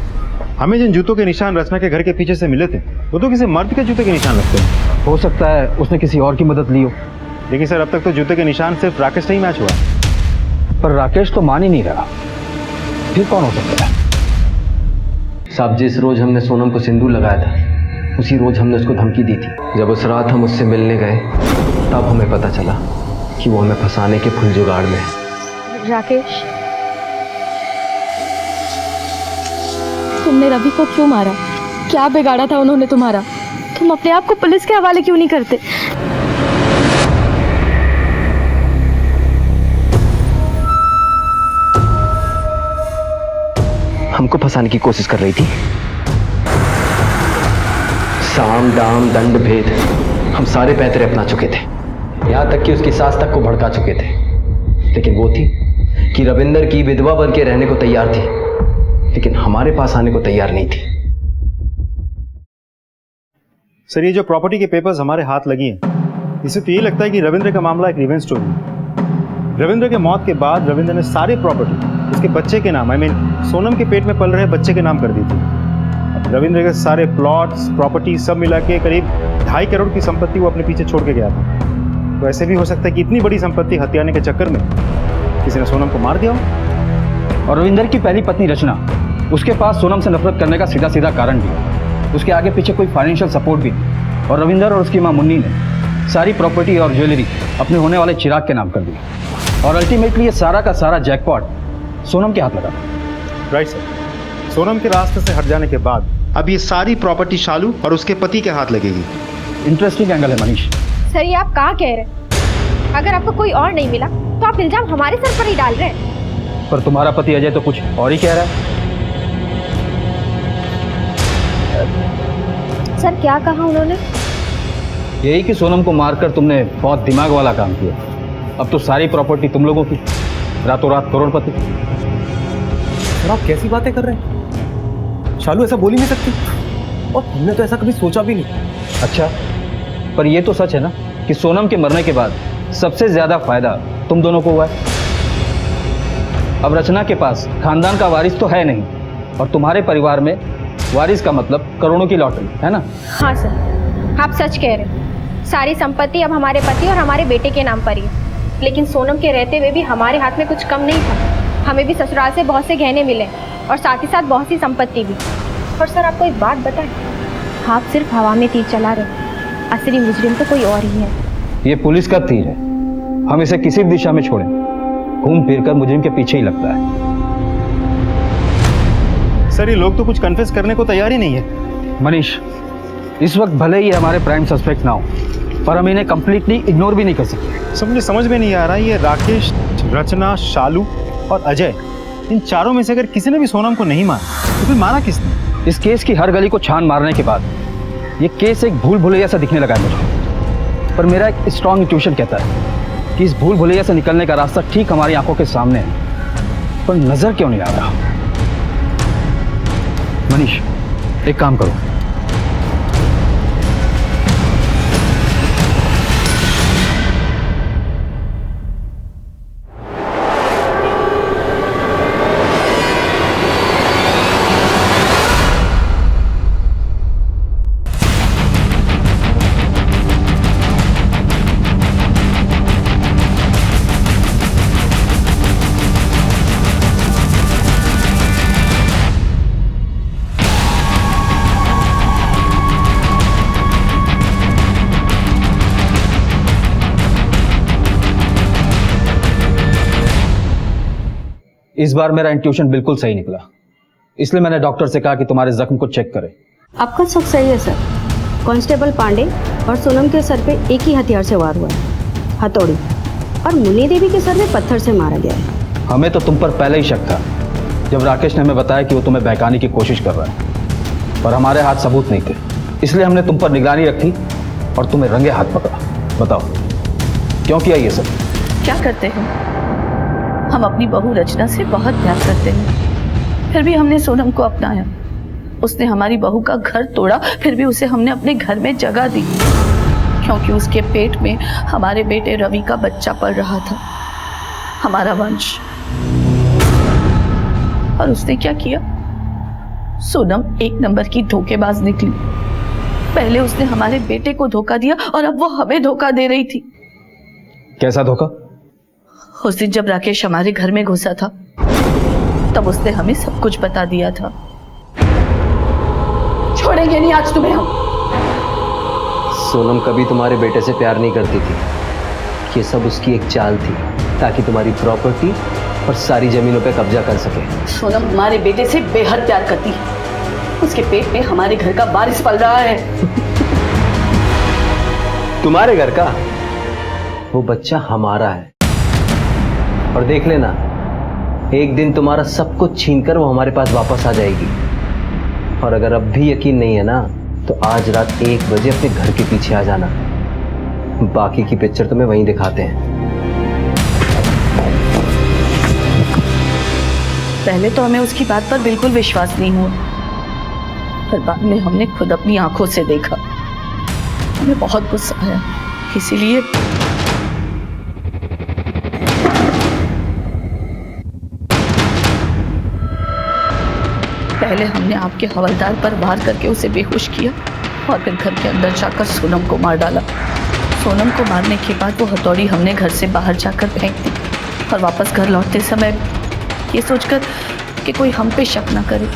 हमें जिन जूतों के निशान रचना के घर के पीछे से मिले थे वो तो किसी मर्द के जूते के निशान लगते हैं। हो सकता है उसने किसी और की मदद ली हो। लेकिन सर अब तक तो जूते के निशान सिर्फ राकेश से ही मैच हुआ। पर राकेश तो मान ही नहीं रहा, फिर कौन हो सकता है? साहब, जिस रोज हमने सोनम को सिंदूर लगाया था उसी रोज हमने उसको धमकी दी थी। जब उस रात हम उससे मिलने गए तब हमें पता चला कि वो हमें फंसाने के फुल जुगाड़ में है। राकेश, तुमने रवि को क्यों मारा? क्या बिगाड़ा था उन्होंने तुम्हारा? तुम अपने आप को पुलिस के हवाले क्यों नहीं करते? हमको फंसाने की कोशिश कर रही थी। साम दाम दंड भेद हम सारे पैतरे अपना चुके थे, यहां तक कि उसकी सास तक को भड़का चुके थे। लेकिन वो थी कि रविंदर की विधवा बन के रहने को तैयार थी, लेकिन हमारे पास आने को तैयार नहीं थी। सर, ये जो प्रॉपर्टी के पेपर्स हमारे हाथ लगी हैं, इससे तो ये लगता है कि रविंद्र का मामला एक रिवेंज स्टोरी है। रविंद्र के मौत के बाद रविंद्र ने सारी प्रॉपर्टी उसके बच्चे के नाम, सोनम के पेट में पल रहे बच्चे के नाम कर दी थी। अब रविंद्र के सारे प्लॉट्स, प्रॉपर्टी सब मिला के करीब 2.5 करोड़ की संपत्ति वो अपने पीछे छोड़ के गया था। तो ऐसे भी हो सकता है कि इतनी बड़ी संपत्ति हथियाने के चक्कर में किसी ने सोनम को मार दिया हो। और रविंदर की पहली पत्नी रचना, उसके पास सोनम से नफरत करने का सीधा सीधा कारण भी है। उसके आगे पीछे कोई फाइनेंशियल सपोर्ट भी नहीं। और रविंदर और उसकी मां मुन्नी ने सारी प्रॉपर्टी और ज्वेलरी अपने होने वाले चिराग के नाम कर दी। और अल्टीमेटली ये सारा का सारा जैकपॉट सोनम के हाथ लगा। राइट सर, सोनम के रास्ते से हट जाने के बाद अब ये सारी प्रॉपर्टी शालू और उसके पति के हाथ लगेगी। इंटरेस्टिंग एंगल है मनीष। सर, ये आप कहाँ कह रहे हैं? अगर आपको कोई और नहीं मिला तो आप इल्जाम हमारे सर पर ही डाल रहे हैं। पर तुम्हारा पति अजय तो कुछ और ही कह रहा है। सर, क्या कहा उन्होंने? यही कि सोनम को मारकर तुमने बहुत दिमाग वाला काम किया। अब तो सारी प्रॉपर्टी तुम लोगों की, रातों रात करोड़पति। सर, आप कैसी बातें कर रहे हैं? शालू ऐसा बोल ही नहीं सकती, और हमने तो ऐसा कभी सोचा भी नहीं। अच्छा, पर ये तो सच है ना कि सोनम के मरने के बाद सबसे ज्यादा फायदा तुम दोनों को हुआ है। अब रचना के पास खानदान का वारिस तो है नहीं, और तुम्हारे परिवार में वारिस का मतलब करोड़ों की लॉटरी है ना? हाँ सर, आप सच कह रहे हैं। सारी संपत्ति अब हमारे पति और हमारे बेटे के नाम पर ही है। लेकिन सोनम के रहते हुए भी हमारे हाथ में कुछ कम नहीं था। हमें भी ससुराल से बहुत से गहने मिले और साथ ही साथ बहुत सी संपत्ति भी। और सर, आपको एक बात बताएं, आप सिर्फ हवा में तीर चला रहे, असली मुजरिम तो कोई और ही है। ये पुलिस का तीर है, हम इसे किसी भी दिशा में छोड़ें घूम फिर कर मुजरिम के पीछे ही लगता है। सर, ये लोग तो कुछ कन्फेस करने को तैयार ही नहीं है। मनीष, इस वक्त भले ही हमारे प्राइम सस्पेक्ट ना हो, पर हम इन्हें कंप्लीटली इग्नोर भी नहीं कर सकते। सब मुझे समझ में नहीं आ रहा, ये राकेश, रचना, शालू और अजय, इन चारों में से अगर किसी ने भी सोनम को नहीं मारा तो फिर मारा किसने? इस केस की हर गली को छान मारने के बाद ये केस एक भूल भुलैया सा दिखने लगा है मुझे। पर मेरा एक स्ट्रॉन्ग इंट्यूशन कहता है कि इस भूल भुलैया से निकलने का रास्ता ठीक हमारी आंखों के सामने है, पर नजर क्यों नहीं आ रहा? मनीष, एक काम करो, इस बार मेरा इंट्यूशन बिल्कुल सही निकला, इसलिए मैंने डॉक्टर से कहा कि तुम्हारे जख्म को चेक करें। आपका शक सही है सर। कांस्टेबल पांडे और सोनम के सर पे एक ही हथियार से वार हुआ है, हथौड़ी, और मुन्नी देवी के सर में पत्थर से मारा गया है। हमें तो तुम पर पहले ही शक था जब राकेश ने हमें बताया कि वो तुम्हें बहकाने की कोशिश कर रहा है, पर हमारे हाथ सबूत नहीं थे, इसलिए हमने तुम पर निगरानी रखी और तुम्हें रंगे हाथ पकड़ा। बताओ क्यों किया ये सब? क्या करते हैं? हम अपनी बहू रचना से बहुत प्यार करते हैं, फिर भी हमने सोनम को अपनाया। उसने हमारी बहू का घर तोड़ा, फिर भी उसे हमने अपने घर में जगह दी, क्योंकि उसके पेट में हमारे बेटे रवि का बच्चा पल रहा था, हमारा वंश। और उसने क्या किया? सोनम एक नंबर की धोखेबाज निकली। पहले उसने हमारे बेटे को धोखा दिया और अब वो हमें धोखा दे रही थी। कैसा धोखा? उस दिन जब राकेश हमारे घर में घुसा था तब उसने हमें सब कुछ बता दिया था। छोड़ेंगे नहीं आज तुम्हें हम। सोनम कभी तुम्हारे बेटे से प्यार नहीं करती थी। ये सब उसकी एक चाल थी ताकि तुम्हारी प्रॉपर्टी और सारी जमीनों पे कब्जा कर सके। सोनम हमारे बेटे से बेहद प्यार करती है। उसके पेट में हमारे घर का वारिस पल रहा है। तुम्हारे घर का? वो बच्चा हमारा है। और देख लेना, एक दिन तुम्हारा सब कुछ छीनकर वो हमारे पास वापस आ जाएगी। और अगर अब भी यकीन नहीं है ना, तो आज रात 1 बजे अपने घर के पीछे आ जाना। बाकी की पिक्चर तुम्हें वहीं दिखाते हैं। पहले तो हमें उसकी बात पर बिल्कुल विश्वास नहीं हुआ, पर बाद में हमने खुद अपनी आंखों से देखा। हमें बहुत गुस्सा आया, इसीलिए पहले हमने आपके हवलदार पर वार करके उसे बेहोश किया और फिर घर के अंदर जाकर सोनम को मार डाला। सोनम को मारने के बाद वो हथौड़ी हमने घर से बाहर जाकर फेंक दी और वापस घर लौटते समय ये सोचकर कि कोई हम पे शक ना करे,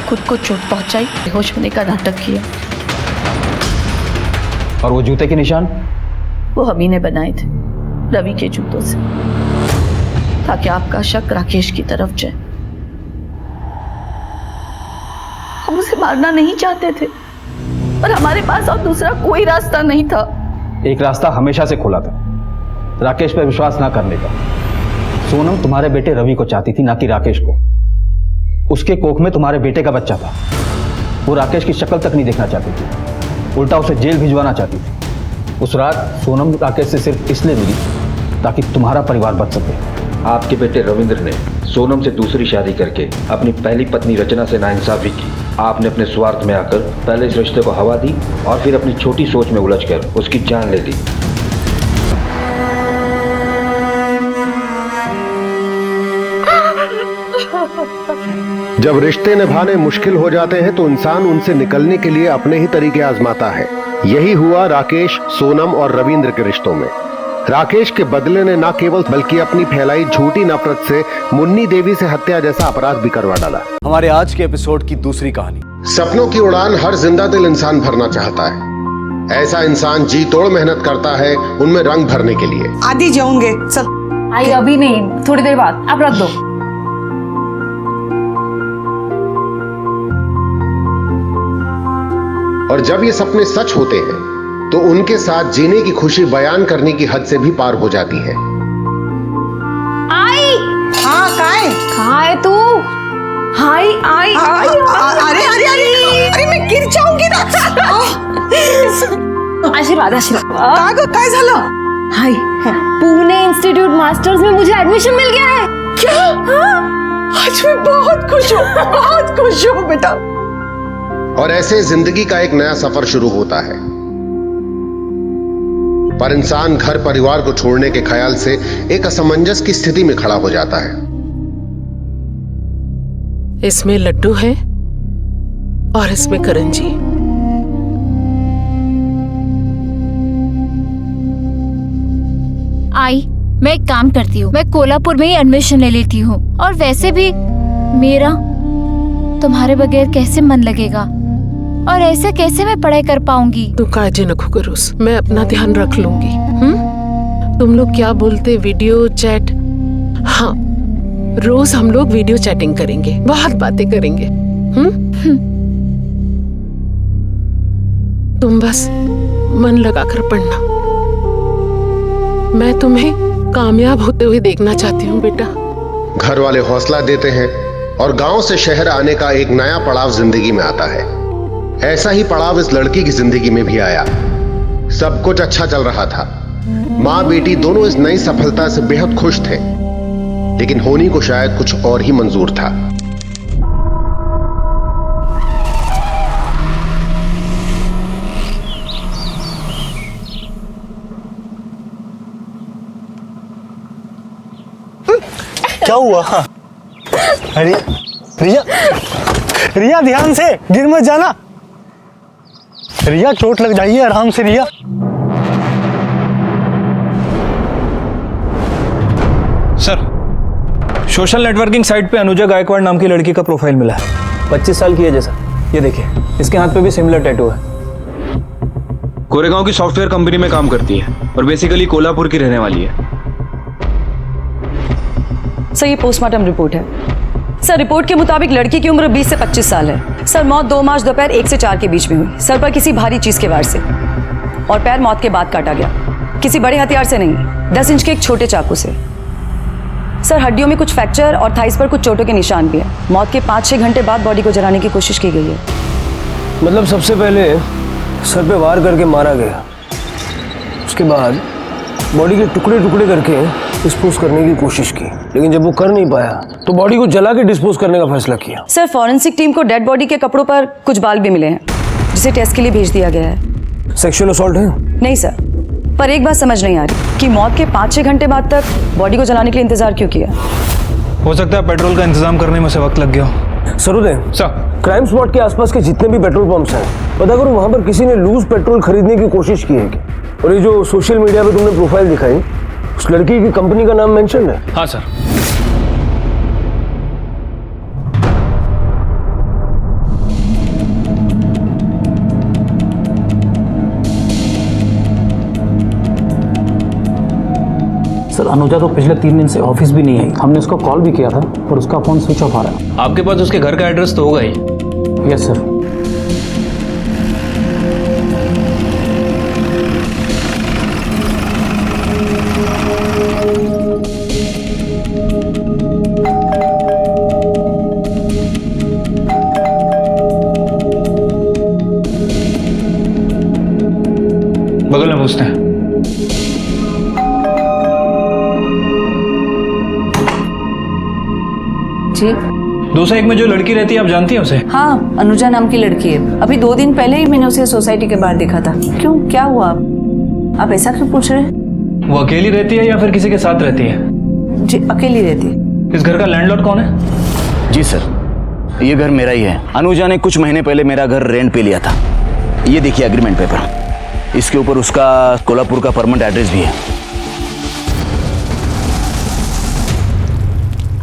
खुद को चोट पहुंचाई, बेहोश होने का नाटक किया। और वो जूते के निशान? वो हम ही ने बनाए थे, रवि के जूतों से, ताकि आपका शक राकेश की तरफ जाए। हम उसे मारना नहीं चाहते थे, पर हमारे पास और दूसरा कोई रास्ता नहीं था। एक रास्ता हमेशा से खुला था, राकेश पर विश्वास ना करने का। सोनम तुम्हारे बेटे रवि को चाहती थी, ना कि राकेश को। उसके कोख में तुम्हारे बेटे का बच्चा था। वो राकेश की शक्ल तक नहीं देखना चाहती थी, उल्टा उसे जेल भिजवाना चाहती थी। उस रात सोनम राकेश से सिर्फ इसलिए मिली ताकि तुम्हारा परिवार बच सके। आपके बेटे रविंद्र ने सोनम से दूसरी शादी करके अपनी पहली पत्नी रचना से नाइंसाफी की। आपने अपने स्वार्थ में आकर पहले इस रिश्ते को हवा दी और फिर अपनी छोटी सोच में उलझकर उसकी जान ले ली। जब रिश्ते निभाने मुश्किल हो जाते हैं तो इंसान उनसे निकलने के लिए अपने ही तरीके आजमाता है। यही हुआ राकेश, सोनम और रविंद्र के रिश्तों में। राकेश के बदले ने न केवल बल्कि अपनी फैलाई झूठी नफरत से मुन्नी देवी से हत्या जैसा अपराध भी करवा डाला। हमारे आज के एपिसोड की दूसरी कहानी। सपनों की उड़ान हर जिंदा दिल इंसान भरना चाहता है। ऐसा इंसान जी तोड़ मेहनत करता है उनमें रंग भरने के लिए। आदि जाऊंगे, चल। आई अभी नहीं, थोड़ी देर बाद। आप रख दो। और जब ये सपने सच होते हैं तो उनके साथ जीने की खुशी बयान करने की हद से भी पार हो जाती है। आई। हाँ, कहाँ है तू? हाय आई। अरे अरे अरे अरे मैं गिर जाऊंगी ना। आशीर्वाद आशीर्वाद। काय झालं? हाय, पुणे इंस्टीट्यूट मास्टर्स में मुझे एडमिशन मिल गया है। क्या? हाँ? आज मैं बहुत खुश हूँ, बहुत खुश हूँ बेटा। और ऐसे जिंदगी का एक नया सफर शुरू होता है। पर इंसान घर परिवार को छोड़ने के ख्याल से एक असमंजस की स्थिति में खड़ा हो जाता है। इसमें लड्डू है और इसमें करण जी। आई, मैं एक काम करती हूँ, मैं कोल्हापुर में ही एडमिशन ले लेती हूँ। और वैसे भी मेरा तुम्हारे बगैर कैसे मन लगेगा, और ऐसे कैसे मैं पढ़ाई कर पाऊंगी। तू काळजी नको करूस, मैं अपना ध्यान रख लूंगी। तुम लोग क्या बोलते, वीडियो चैट? हाँ, रोज हम लोग वीडियो चैटिंग करेंगे, बहुत बातें करेंगे। तुम बस मन लगाकर पढ़ना। मैं तुम्हें कामयाब होते हुए देखना चाहती हूँ बेटा। घर वाले हौसला देते हैं और गांव से शहर आने का एक नया पड़ाव जिंदगी में आता है। ऐसा ही पड़ाव इस लड़की की जिंदगी में भी आया। सब कुछ अच्छा चल रहा था, माँ बेटी दोनों इस नई सफलता से बेहद खुश थे, लेकिन होनी को शायद कुछ और ही मंजूर था। क्या हुआ? अरे रिया, रिया ध्यान से, गिर मत जाना। रिया चोट लग जाइए, आराम से रिया। सर, सोशल नेटवर्किंग साइट पे अनुजा गायकवाड़ नाम की लड़की का प्रोफाइल मिला है। 25 साल की है जैसा। ये देखिए, इसके हाथ पे भी सिमिलर टैटू है। कोरेगांव की सॉफ्टवेयर कंपनी में काम करती है और बेसिकली कोल्हापुर की रहने वाली है। सर, ये पोस्टमार्टम रिपोर्ट है। सर, रिपोर्ट के मुताबिक लड़की की उम्र 20 से 25 साल है। सर, मौत 2 मार्च दोपहर 1 से 4 के बीच में हुई। सर पर किसी भारी चीज के वार से, और पैर मौत के बाद काटा गया। किसी बड़े हथियार से नहीं, 10 इंच के एक छोटे चाकू से। सर, हड्डियों में कुछ फ्रैक्चर और थाइस पर कुछ चोटों के निशान भी है। मौत के 5-6 घंटे बाद बॉडी को जलाने की कोशिश की गई है। मतलब सबसे पहले सर पे वार करके मारा गया, उसके बाद बॉडी के टुकड़े टुकड़े करके डिस्पोज करने की कोशिश की, लेकिन जब वो कर नहीं पाया तो बॉडी को जला के डिस्पोज करने का फैसला किया। सर, फॉरेंसिक टीम को डेड बॉडी के कपड़ों पर कुछ बाल भी मिले हैं, जिसे टेस्ट के लिए भेज दिया गया है। सेक्सुअल असॉल्ट है? नहीं सर, पर एक बात समझ नहीं आ रही कि मौत के 5-6 घंटे बाद तक बॉडी को जलाने के लिए इंतजार क्यों किया। हो सकता है पेट्रोल का इंतजाम करने में उसे वक्त लग गया हो। सरोदे सर, क्राइम स्पॉट के आसपास के जितने भी पेट्रोल पंप्स हैं, पता करो वहां पर किसी ने लूज पेट्रोल खरीदने की कोशिश की है क्या? और ये जो सोशल मीडिया पे तुमने प्रोफाइल दिखाई, उस लड़की की कंपनी का नाम मेंशन है? हाँ सर। सर, अनुजा तो पिछले 3 दिन से ऑफिस भी नहीं आई। हमने उसको कॉल भी किया था पर उसका फोन स्विच ऑफ आ रहा है। आपके पास उसके घर का एड्रेस तो होगा ही? Yes sir. बगल में पूछते हैं। जी 201 में जो लड़की रहती है, आप जानती हैं उसे? हाँ, अनुजा नाम की लड़की है। अभी 2 दिन पहले ही मैंने उसे सोसाइटी के बाहर देखा था। क्यों, क्या हुआ? आप ऐसा क्यों पूछ रहे हैं? वो अकेली रहती है या फिर किसी के साथ रहती है? जी, अकेली रहती है। इस घर का लैंडलॉर्ड कौन है? जी सर, ये घर मेरा ही है। अनुजा ने कुछ महीने पहले मेरा घर रेंट पे लिया था। ये देखिए एग्रीमेंट पेपर, इसके ऊपर उसका कोल्हापुर का परमानेंट एड्रेस भी है।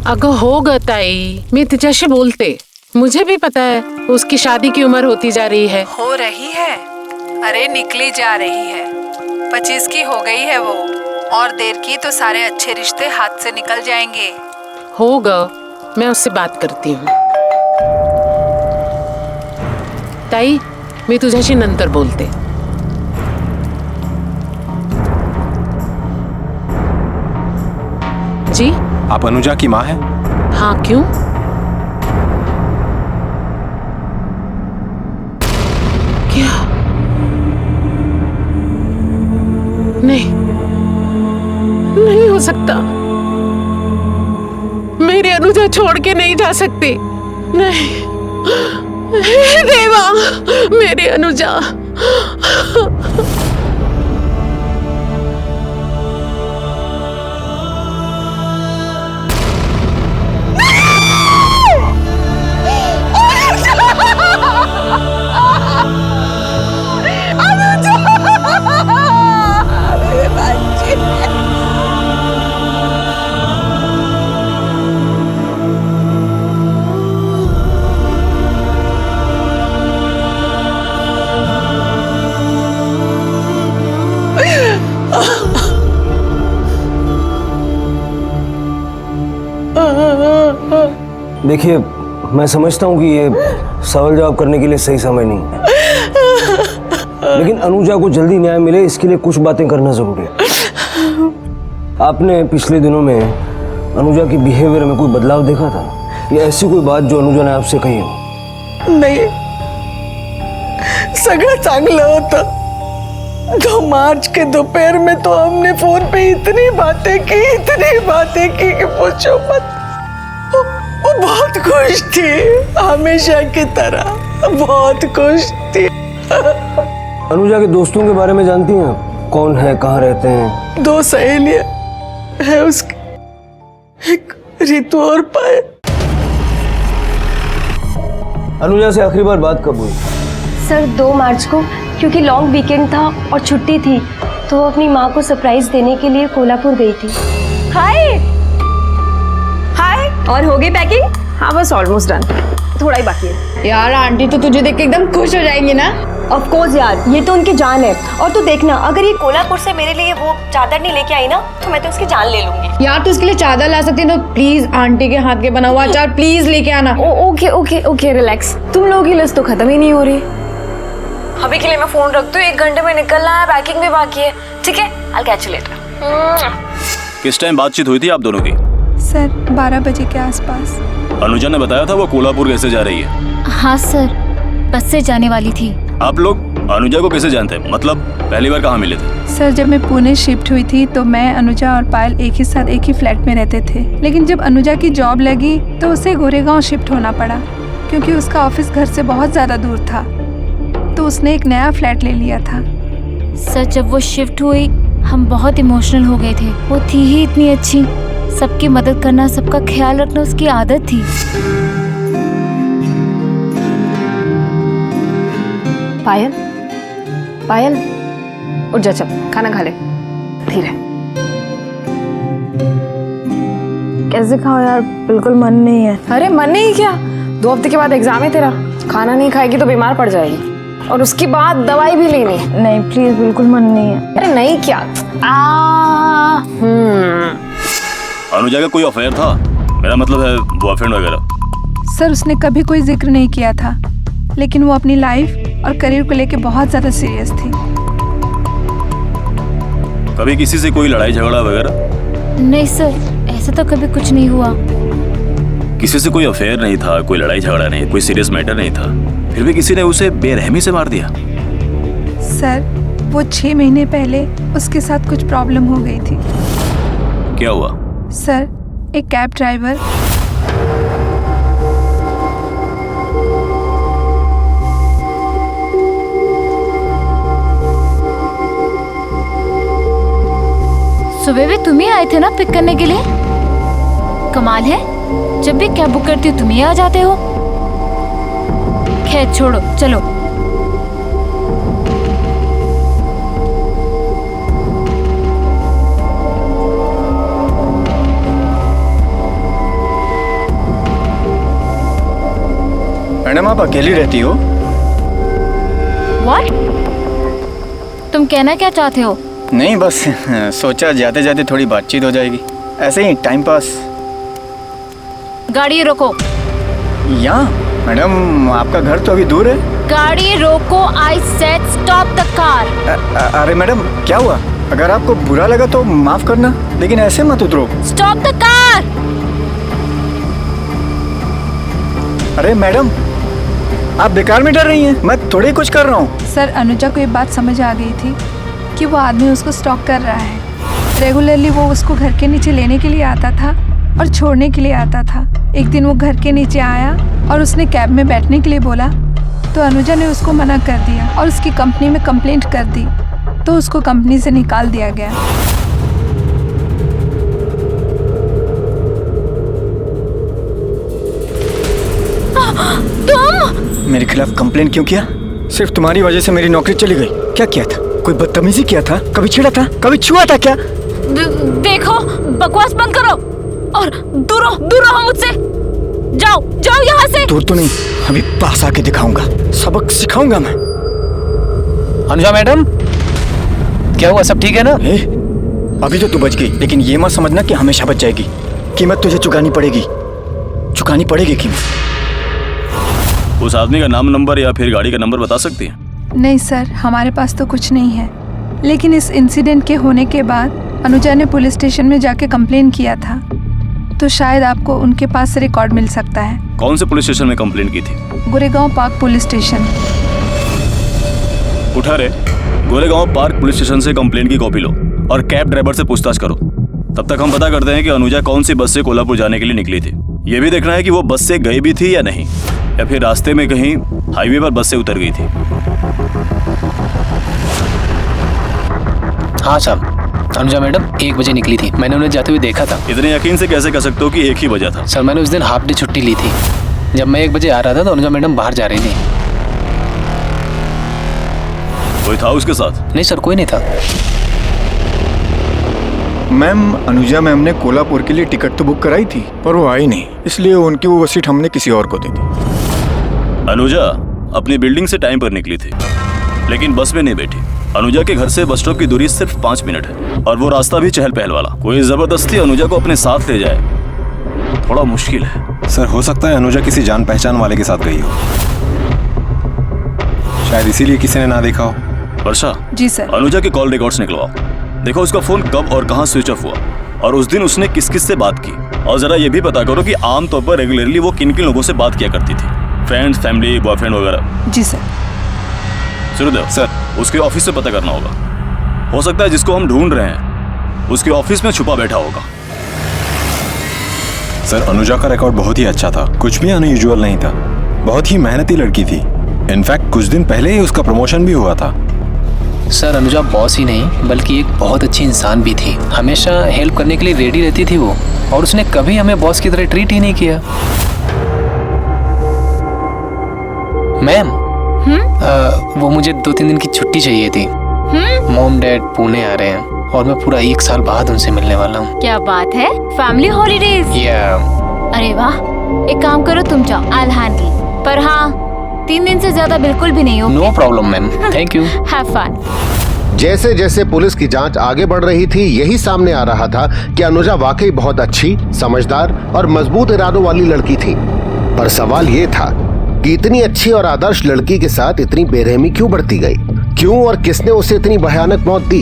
अगो होगा ताई, मैं तुझे बोलते, मुझे भी पता है उसकी शादी की उम्र होती जा रही है। हो रही है? अरे निकली जा रही है। 25 की हो गई है वो, और देर की तो सारे अच्छे रिश्ते हाथ से निकल जाएंगे। होगा, मैं उससे बात करती हूँ। ताई, मैं तुझ्याशी नंतर बोलते। जी, आप अनुजा की माँ हैं? हाँ, क्यों? क्या? नहीं, नहीं हो सकता। मेरी अनुजा छोड़ के नहीं जा सकती। नहीं, हे देवा, मेरी अनुजा। देखिए, मैं समझता हूँ कि ये सवाल जवाब करने के लिए सही समय नहीं है, लेकिन अनुजा को जल्दी न्याय मिले इसके लिए कुछ बातें करना जरूरी है। आपने पिछले दिनों में अनुजा की बिहेवियर में कोई बदलाव देखा था, या ऐसी कोई बात जो अनुजा ने आपसे कही हो? नाही, सगळं चांगलं होतं। 2 मार्च के दोपहर में तो हमने फोन पे इतनी बातें की कि पूछो मत। वो बहुत खुश थी, हमेशा की तरह बहुत खुश थी। अनुजा के दोस्तों के बारे में जानती हैं आप? कौन है, कहाँ रहते हैं? 2 सहेलियां है उसकी, एक रितु और पायल। अनुजा से आखिरी बार बात कब हुई? सर 2 मार्च को, क्योंकि लॉन्ग वीकेंड था और छुट्टी थी तो वो अपनी माँ को सरप्राइज देने के लिए कोल्हापुर गई थी। हाय हाय, और हो गई पैकिंग? हाँ बस ऑलमोस्ट डन, थोड़ा ही बाकी है। यार आंटी तो तुझे देख के एकदम खुश हो जाएंगी ना। ऑफ कोर्स यार, ये तो उनकी जान है। और तू देखना, अगर ये कोल्हापुर से मेरे लिए वो चादर नहीं लेके आई ना तो मैं तो उसकी जान ले लूंगी। यार तो उसके लिए चादर ला सकती है तो प्लीज आंटी के हाथ के बना हुआ अचार प्लीज लेके आना। Okay okay okay relax. तुम लोगों की लिस्ट तो खत्म ही नहीं हो रही। अभी के लिए मैं फोन रखती हूँ, 1 घंटे में निकलना है, पैकिंग भी बाकी है। ठीक है, I'll catch you later। किस टाइम बातचीत हुई थी आप दोनों की? सर 12 बजे के आसपास। अनुजा ने बताया था वो कोल्हापुर कैसे जा रही है? हाँ सर, बस से जाने वाली थी। आप लोग अनुजा को कैसे जानते हैं? मतलब पहली बार कहाँ मिले थे? सर जब मैं पुणे शिफ्ट हुई थी तो मैं, अनुजा और पायल एक ही साथ एक ही फ्लैट में रहते थे। लेकिन जब अनुजा की जॉब लगी तो उसे गोरेगांव शिफ्ट होना पड़ा क्योंकि उसका ऑफिस घर से बहुत ज़्यादा दूर था, तो उसने एक नया फ्लैट ले लिया था। सर जब वो शिफ्ट हुई हम बहुत इमोशनल हो गए थे। वो थी ही इतनी अच्छी, सबकी मदद करना, सबका ख्याल रखना उसकी आदत थी। पायल पायल उठ जा, चल खाना खा ले। धीरे कैसे खाओ यार, बिल्कुल मन नहीं है। अरे मन नहीं क्या, 2 हफ्ते के बाद एग्जाम है तेरा, खाना नहीं खाएगी तो बीमार पड़ जाएगी और उसके बाद दवाई भी लेनी। नहीं प्लीज, बिल्कुल मन नहीं है। अरे नहीं क्या, अनुजा का कोई अफेयर था? मेरा मतलब है बॉयफ्रेंड वगैरह। सर उसने कभी कोई जिक्र नहीं किया था, लेकिन वो अपनी लाइफ और करियर को लेके बहुत ज़्यादा सीरियस थी। कभी किसी से कोई लड़ाई झगड़ा वगैरह? नहीं सर, ऐसा तो कभी कुछ नहीं हुआ। किसी से कोई अफेयर नहीं था, कोई लड़ाई झगड़ा नहीं, कोई सीरियस मैटर नहीं था, फिर भी किसी ने उसे बेरहमी से मार दिया। सर वो 6 महीने पहले उसके साथ कुछ प्रॉब्लम हो गई थी। क्या हुआ? सर एक कैब ड्राइवर सुबह भी तुम ही आए थे ना पिक करने के लिए? कमाल है, जब भी कैब बुक करती हो तुम ही आ जाते हो। खैर छोड़ो, चलो। मैडम आप अकेली रहती हो? What? तुम कहना क्या चाहते हो? नहीं बस सोचा जाते जाते थोड़ी बातचीत हो जाएगी, ऐसे ही टाइम पास। गाड़ी रोको। यहाँ मैडम आपका घर तो अभी दूर है। गाड़ी रोको, I said stop the car. अरे मैडम क्या हुआ? अगर आपको बुरा लगा तो माफ करना, लेकिन ऐसे मत उतरो। Stop the car. अरे मैडम आप बेकार में डर रही हैं, मैं थोड़ी कुछ कर रहा हूँ। सर अनुजा को ये बात समझ आ गई थी कि वो आदमी उसको स्टॉक कर रहा है। रेगुलरली वो उसको घर के नीचे लेने के लिए आता था और छोड़ने के लिए आता था। एक दिन वो घर के नीचे आया और उसने कैब में बैठने के लिए बोला तो अनुजा ने उसको मना कर दिया और उसकी कंपनी में कंप्लेंट कर दी, तो उसको कंपनी से निकाल दिया गया। तुम मेरे खिलाफ कंप्लेंट क्यों किया? सिर्फ तुम्हारी वजह से मेरी नौकरी चली गई। क्या किया था? कोई बदतमीजी किया था? कभी छेड़ा था? कभी छुआ था क्या? देखो बकवास बंद करो और दूर रहो मुझसे। जाओ जाओ यहाँ से। दूर तो नहीं, अभी पास आके दिखाऊंगा, सबक सिखाऊंगा मैं। अनुजा मैडम क्या हुआ, सब ठीक है ना? अभी तो तू बच गई, लेकिन ये मत समझना कि हमेशा बच जाएगी। कीमत तुझे चुकानी पड़ेगी कीमत। उस आदमी का नाम, नंबर या फिर गाड़ी का नंबर बता सकती है? नहीं सर, हमारे पास तो कुछ नहीं है, लेकिन इस इंसिडेंट के होने के बाद अनुजा ने पुलिस स्टेशन में जाके कंप्लेन किया था, तो शायद आपको उनके पास से रिकॉर्ड मिल सकता है। कौन से पुलिस स्टेशन में कंप्लेन की थी? Goregaon park police station. उठा रे, गोरेगांव पार्क पुलिस स्टेशन से कंप्लेन की कॉपी लो और कैब ड्राइवर से पूछताछ करो। तब तक हम पता करते हैं कि अनुजा कौन सी बस से कोल्हापुर जाने के लिए निकली थी। ये भी देखना है कि वो बस से गई भी थी या नहीं, या फिर रास्ते में कहीं हाईवे पर बस से उतर गई थी। हाँ साहब, अनुजा मैडम 1 बजे निकली थी, मैंने उन्हें जाते हुए देखा था। इतने यकीन से कैसे कह सकते हो कि 1 ही बजा था? सर मैंने उस दिन हाफ डे छुट्टी ली थी। जब मैं 1 बजे आ रहा था तो अनुजा मैडम बाहर जा रही थी। कोई था उसके साथ? नहीं सर, कोई नहीं था। मैम, अनुजा मैम ने कोल्हापुर के लिए टिकट तो बुक कराई थी पर वो आई नहीं, इसलिए उनकी वो सीट हमने किसी और को दे दी। अनुजा अपनी बिल्डिंग से टाइम पर निकली थी, लेकिन बस में नहीं बैठी। अनुजा के घर से बस स्टॉप की दूरी सिर्फ 5 मिनट है और वो रास्ता भी चहल पहल वाला। कोई जबरदस्ती अनुजा को अपने साथ ले जाए थोड़ा मुश्किल है। सर, हो सकता है अनुजा किसी जान पहचान वाले के साथ गई हो, शायद इसीलिए किसी ने ना देखा हो। वर्षा जी सर। अनुजा के कॉल रिकॉर्ड्स निकलवाओ, देखो उसका फोन कब और कहां स्विच ऑफ हुआ और उस दिन उसने किस किस से बात की। और जरा ये भी पता करो कि आमतौर पर रेगुलरली वो किन किन लोगों से बात किया करती थी, फ्रेंड्स, फैमिली, बॉयफ्रेंड वगैरह। जी सर। सूर्यदेव सर, उसके ऑफिस से पता करना होगा। हो सकता है जिसको हम ढूंढ रहे हैं उसके ऑफिस में छुपा बैठा होगा। सर, अनुजा का रिकॉर्ड बहुत ही अच्छा था, कुछ भी अनयूजुअल नहीं था। बहुत ही मेहनती लड़की थी। इनफैक्ट कुछ दिन पहले ही उसका प्रमोशन भी हुआ था। सर, अनुजा बॉस ही नहीं बल्कि एक बहुत अच्छी इंसान भी थी। हमेशा हेल्प करने के लिए रेडी रहती थी वो, और उसने कभी हमें बॉस की तरह ट्रीट ही नहीं किया। मैम, वो मुझे 2-3 दिन की छुट्टी चाहिए थी। मॉम डैड पुणे आ रहे हैं और मैं पूरा 1 साल बाद उनसे मिलने वाला हूँ। क्या बात है, फैमिली हॉलीडेज? अरे वाह, एक काम करो तुम जाओ, आई विल हैंडल। पर हाँ, 3 दिन से ज्यादा बिल्कुल भी नहीं हो। No problem ma'am, thank you. Have fun. जैसे जैसे पुलिस की जांच आगे बढ़ रही थी, यही सामने आ रहा था कि अनुजा वाकई बहुत अच्छी, समझदार और मजबूत इरादों वाली लड़की थी। पर सवाल ये था कि इतनी अच्छी और आदर्श लड़की के साथ इतनी बेरहमी क्यों बढ़ती गई? क्यों और किसने उसे इतनी भयानक मौत दी?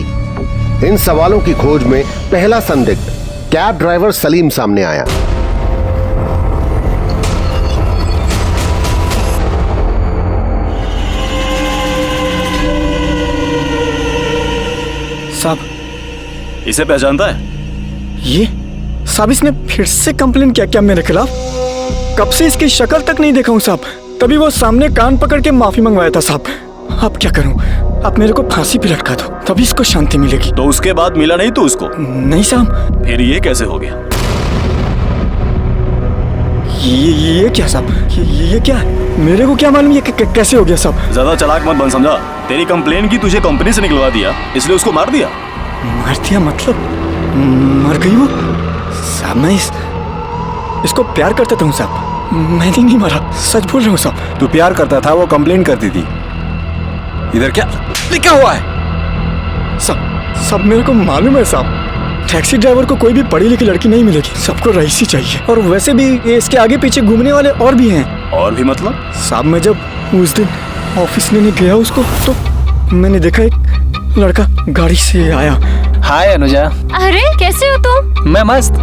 इन सवालों की खोज में पहला संदिग्ध कैब ड्राइवर सलीम सामने आया। साहब, इसे पहचानता है? ये साहब, इसने फिर से कंप्लेन किया क्या मेरे खिलाफ? कब से इसकी शक्ल तक नहीं देखा हूँ साहब। तभी वो सामने कान पकड़ के माफी मंगवाया था साहब। अब क्या करूं? आप मेरे को फांसी पे लटका दो, तभी इसको शांति मिलेगी। तो उसके बाद मिला नहीं तो उसको? नहीं साहब। फिर ये कैसे हो गया? ये क्या साहब? ये क्या? मेरे को क्या मालूम ये कैसे हो गया साहब? ज्यादा चालाक मत बन समझा। तेरी कंप्लेन की तुझे कंपनी से निकलवा दिया, इसलिए उसको मार दिया। मार दिया मतलब? मर गई वो साहब? मैं इसको प्यार करता था साहब, मैंने नहीं मारा, सच बोल रहा हूँ साहब। तू प्यार करता था, वो कंप्लेन करती थी। इधर क्या लिखा हुआ है? सब मेरे को मालूम है साहब। टैक्सी ड्राइवर को कोई भी पढ़ी लिखी लड़की नहीं मिलेगी, सबको रईसी चाहिए। और वैसे भी इसके आगे पीछे घूमने वाले और भी हैं। और भी मतलब? साहब, मैं जब उस दिन ऑफिस में नहीं गया उसको, तो मैंने देखा एक लड़का गाड़ी से आया। हाय अनुजा। अरे कैसे हो तुम? मैं मस्त।